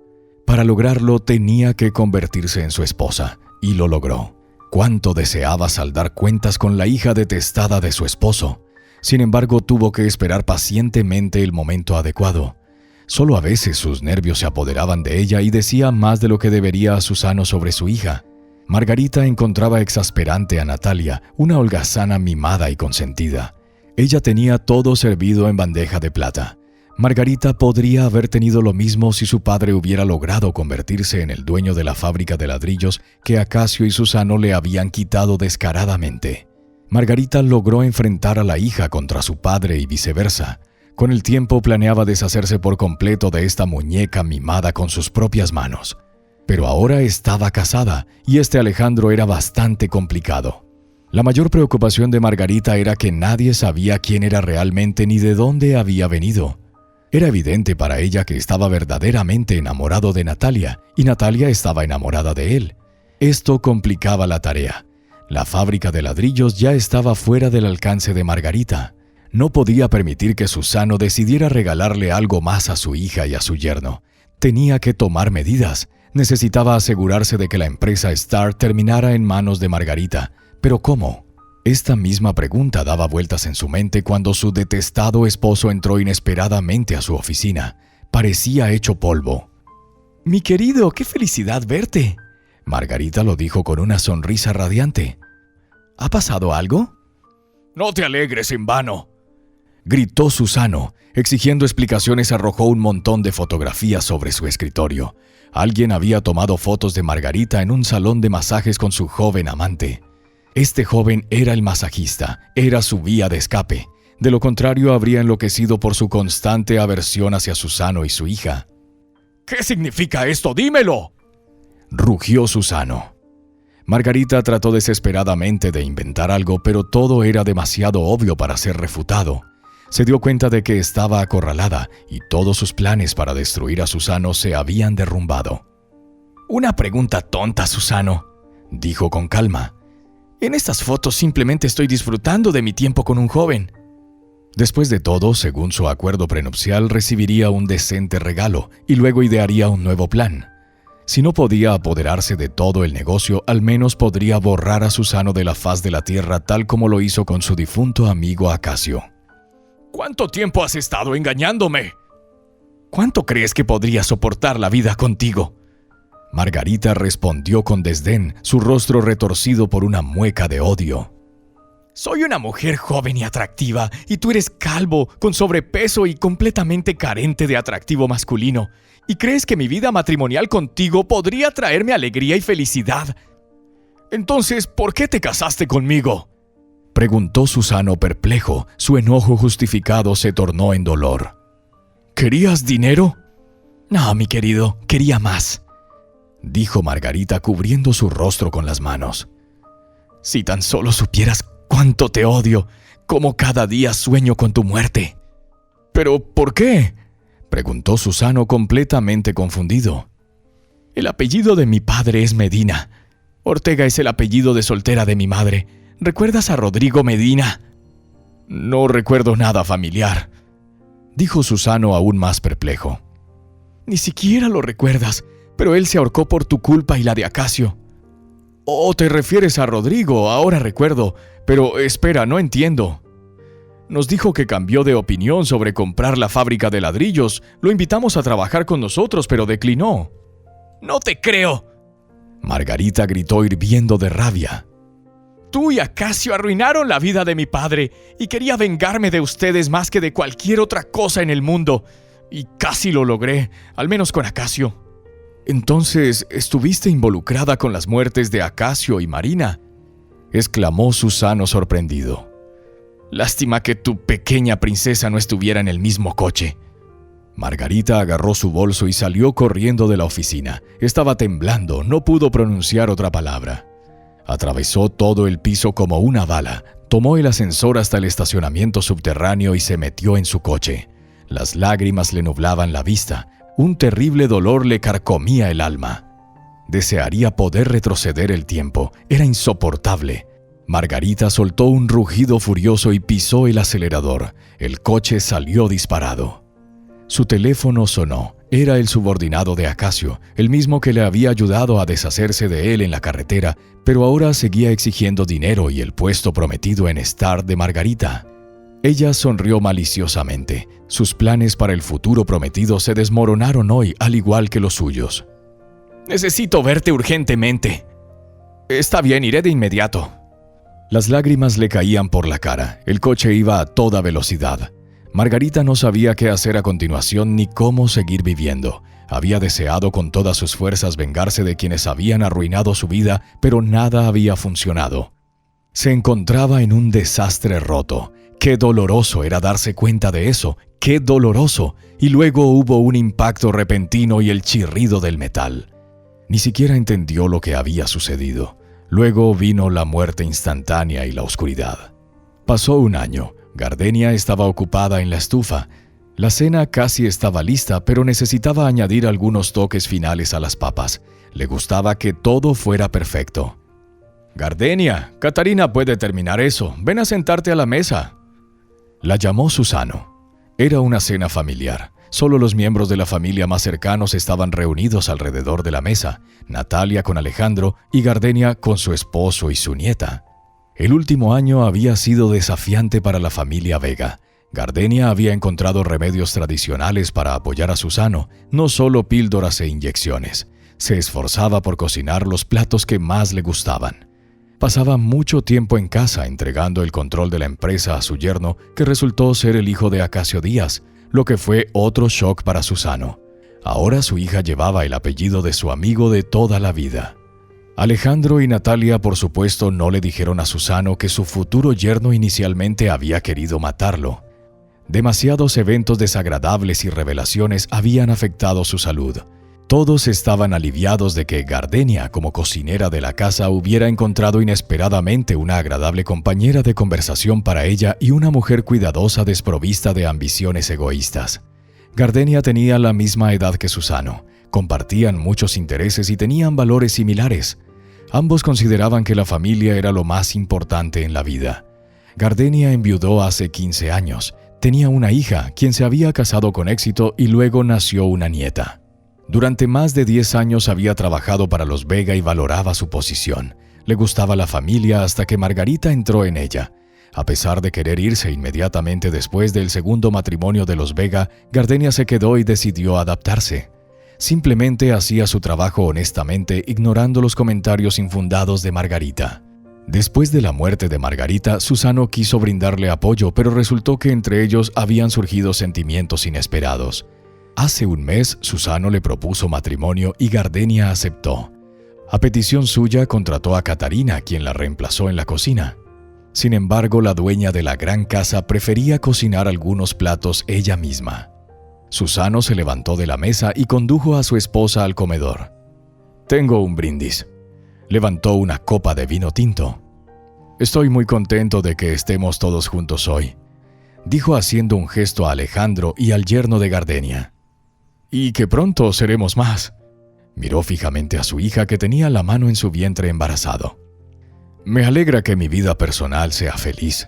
Para lograrlo tenía que convertirse en su esposa, y lo logró. Cuánto deseaba saldar cuentas con la hija detestada de su esposo. Sin embargo, tuvo que esperar pacientemente el momento adecuado. Solo a veces sus nervios se apoderaban de ella y decía más de lo que debería a Susano sobre su hija. Margarita encontraba exasperante a Natalia, una holgazana mimada y consentida. Ella tenía todo servido en bandeja de plata. Margarita podría haber tenido lo mismo si su padre hubiera logrado convertirse en el dueño de la fábrica de ladrillos que Acacio y Susano le habían quitado descaradamente. Margarita logró enfrentar a la hija contra su padre y viceversa. Con el tiempo planeaba deshacerse por completo de esta muñeca mimada con sus propias manos. Pero ahora estaba casada y este Alejandro era bastante complicado. La mayor preocupación de Margarita era que nadie sabía quién era realmente ni de dónde había venido. Era evidente para ella que estaba verdaderamente enamorado de Natalia y Natalia estaba enamorada de él. Esto complicaba la tarea. La fábrica de ladrillos ya estaba fuera del alcance de Margarita. No podía permitir que Susano decidiera regalarle algo más a su hija y a su yerno. Tenía que tomar medidas. Necesitaba asegurarse de que la empresa Star terminara en manos de Margarita. ¿Pero cómo? Esta misma pregunta daba vueltas en su mente cuando su detestado esposo entró inesperadamente a su oficina. Parecía hecho polvo. «Mi querido, qué felicidad verte», Margarita lo dijo con una sonrisa radiante. «¿Ha pasado algo?» «No te alegres en vano», gritó Susano. Exigiendo explicaciones, arrojó un montón de fotografías sobre su escritorio. Alguien había tomado fotos de Margarita en un salón de masajes con su joven amante. Este joven era el masajista, era su vía de escape. De lo contrario, habría enloquecido por su constante aversión hacia Susano y su hija. «¿Qué significa esto? ¡Dímelo!», rugió Susano. Margarita trató desesperadamente de inventar algo, pero todo era demasiado obvio para ser refutado. Se dio cuenta de que estaba acorralada y todos sus planes para destruir a Susano se habían derrumbado. «Una pregunta tonta, Susano», dijo con calma. «En estas fotos simplemente estoy disfrutando de mi tiempo con un joven». Después de todo, según su acuerdo prenupcial, recibiría un decente regalo y luego idearía un nuevo plan. Si no podía apoderarse de todo el negocio, al menos podría borrar a Susano de la faz de la tierra tal como lo hizo con su difunto amigo Acacio. «¿Cuánto tiempo has estado engañándome? ¿Cuánto crees que podría soportar la vida contigo?», Margarita respondió con desdén, su rostro retorcido por una mueca de odio. «Soy una mujer joven y atractiva, y tú eres calvo, con sobrepeso y completamente carente de atractivo masculino. ¿Y crees que mi vida matrimonial contigo podría traerme alegría y felicidad? Entonces, ¿por qué te casaste conmigo?», preguntó Susano perplejo. Su enojo justificado se tornó en dolor. «¿Querías dinero?». «No, mi querido, quería más», dijo Margarita cubriendo su rostro con las manos. «Si tan solo supieras cuánto te odio, cómo cada día sueño con tu muerte». «¿Pero por qué?», preguntó Susano completamente confundido. «El apellido de mi padre es Medina. Ortega es el apellido de soltera de mi madre. ¿Recuerdas a Rodrigo Medina?». «No recuerdo nada familiar», dijo Susano aún más perplejo. «Ni siquiera lo recuerdas, pero él se ahorcó por tu culpa y la de Acacio». «Oh, te refieres a Rodrigo, ahora recuerdo. Pero espera, no entiendo». «Nos dijo que cambió de opinión sobre comprar la fábrica de ladrillos. Lo invitamos a trabajar con nosotros, pero declinó». «No te creo», Margarita gritó hirviendo de rabia. «Tú y Acacio arruinaron la vida de mi padre y quería vengarme de ustedes más que de cualquier otra cosa en el mundo. Y casi lo logré, al menos con Acacio». «Entonces, ¿estuviste involucrada con las muertes de Acacio y Marina?», exclamó Susano sorprendido. «Lástima que tu pequeña princesa no estuviera en el mismo coche». Margarita agarró su bolso y salió corriendo de la oficina. Estaba temblando, no pudo pronunciar otra palabra. Atravesó todo el piso como una bala, tomó el ascensor hasta el estacionamiento subterráneo y se metió en su coche. Las lágrimas le nublaban la vista. Un terrible dolor le carcomía el alma. Desearía poder retroceder el tiempo. Era insoportable. Margarita soltó un rugido furioso y pisó el acelerador. El coche salió disparado. Su teléfono sonó. Era el subordinado de Acacio, el mismo que le había ayudado a deshacerse de él en la carretera, pero ahora seguía exigiendo dinero y el puesto prometido en Star de Margarita. Ella sonrió maliciosamente. Sus planes para el futuro prometido se desmoronaron hoy, al igual que los suyos. «Necesito verte urgentemente». «Está bien, iré de inmediato». Las lágrimas le caían por la cara. El coche iba a toda velocidad. Margarita no sabía qué hacer a continuación ni cómo seguir viviendo. Había deseado con todas sus fuerzas vengarse de quienes habían arruinado su vida, pero nada había funcionado. Se encontraba en un desastre roto. Qué doloroso era darse cuenta de eso. ¡Qué doloroso! Y luego hubo un impacto repentino y el chirrido del metal. Ni siquiera entendió lo que había sucedido. Luego vino la muerte instantánea y la oscuridad. Pasó un año. Gardenia estaba ocupada en la estufa. La cena casi estaba lista, pero necesitaba añadir algunos toques finales a las papas. Le gustaba que todo fuera perfecto. «Gardenia, Catarina puede terminar eso. Ven a sentarte a la mesa». La llamó Susano. Era una cena familiar. Solo los miembros de la familia más cercanos estaban reunidos alrededor de la mesa, Natalia con Alejandro y Gardenia con su esposo y su nieta. El último año había sido desafiante para la familia Vega. Gardenia había encontrado remedios tradicionales para apoyar a Susano, no solo píldoras e inyecciones. Se esforzaba por cocinar los platos que más le gustaban. Pasaba mucho tiempo en casa entregando el control de la empresa a su yerno, que resultó ser el hijo de Acacio Díaz, lo que fue otro shock para Susano. Ahora su hija llevaba el apellido de su amigo de toda la vida. Alejandro y Natalia, por supuesto, no le dijeron a Susano que su futuro yerno inicialmente había querido matarlo. Demasiados eventos desagradables y revelaciones habían afectado su salud. Todos estaban aliviados de que Gardenia, como cocinera de la casa, hubiera encontrado inesperadamente una agradable compañera de conversación para ella y una mujer cuidadosa desprovista de ambiciones egoístas. Gardenia tenía la misma edad que Susano, compartían muchos intereses y tenían valores similares. Ambos consideraban que la familia era lo más importante en la vida. Gardenia enviudó hace 15 años. Tenía una hija, quien se había casado con éxito y luego nació una nieta. Durante más de 10 años había trabajado para los Vega y valoraba su posición. Le gustaba la familia hasta que Margarita entró en ella. A pesar de querer irse inmediatamente después del segundo matrimonio de los Vega, Gardenia se quedó y decidió adaptarse. Simplemente hacía su trabajo honestamente, ignorando los comentarios infundados de Margarita. Después de la muerte de Margarita, Susano quiso brindarle apoyo, pero resultó que entre ellos habían surgido sentimientos inesperados. Hace un mes, Susano le propuso matrimonio y Gardenia aceptó. A petición suya, contrató a Catarina, quien la reemplazó en la cocina. Sin embargo, la dueña de la gran casa prefería cocinar algunos platos ella misma. Susano se levantó de la mesa y condujo a su esposa al comedor. «Tengo un brindis». Levantó una copa de vino tinto. «Estoy muy contento de que estemos todos juntos hoy», dijo haciendo un gesto a Alejandro y al yerno de Gardenia. «Y que pronto seremos más». Miró fijamente a su hija, que tenía la mano en su vientre embarazado. «Me alegra que mi vida personal sea feliz».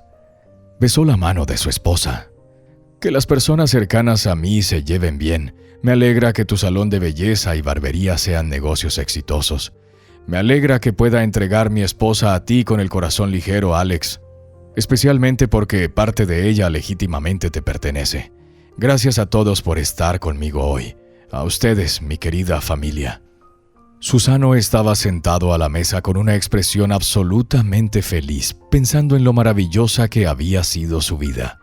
Besó la mano de su esposa. «Que las personas cercanas a mí se lleven bien. Me alegra que tu salón de belleza y barbería sean negocios exitosos. Me alegra que pueda entregar mi esposa a ti con el corazón ligero, Alex. Especialmente porque parte de ella legítimamente te pertenece. Gracias a todos por estar conmigo hoy. A ustedes, mi querida familia». Susano estaba sentado a la mesa con una expresión absolutamente feliz, pensando en lo maravillosa que había sido su vida.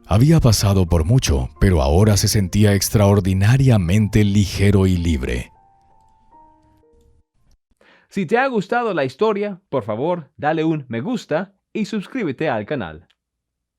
Había pasado por mucho, pero ahora se sentía extraordinariamente ligero y libre. Si te ha gustado la historia, por favor, dale un me gusta y suscríbete al canal.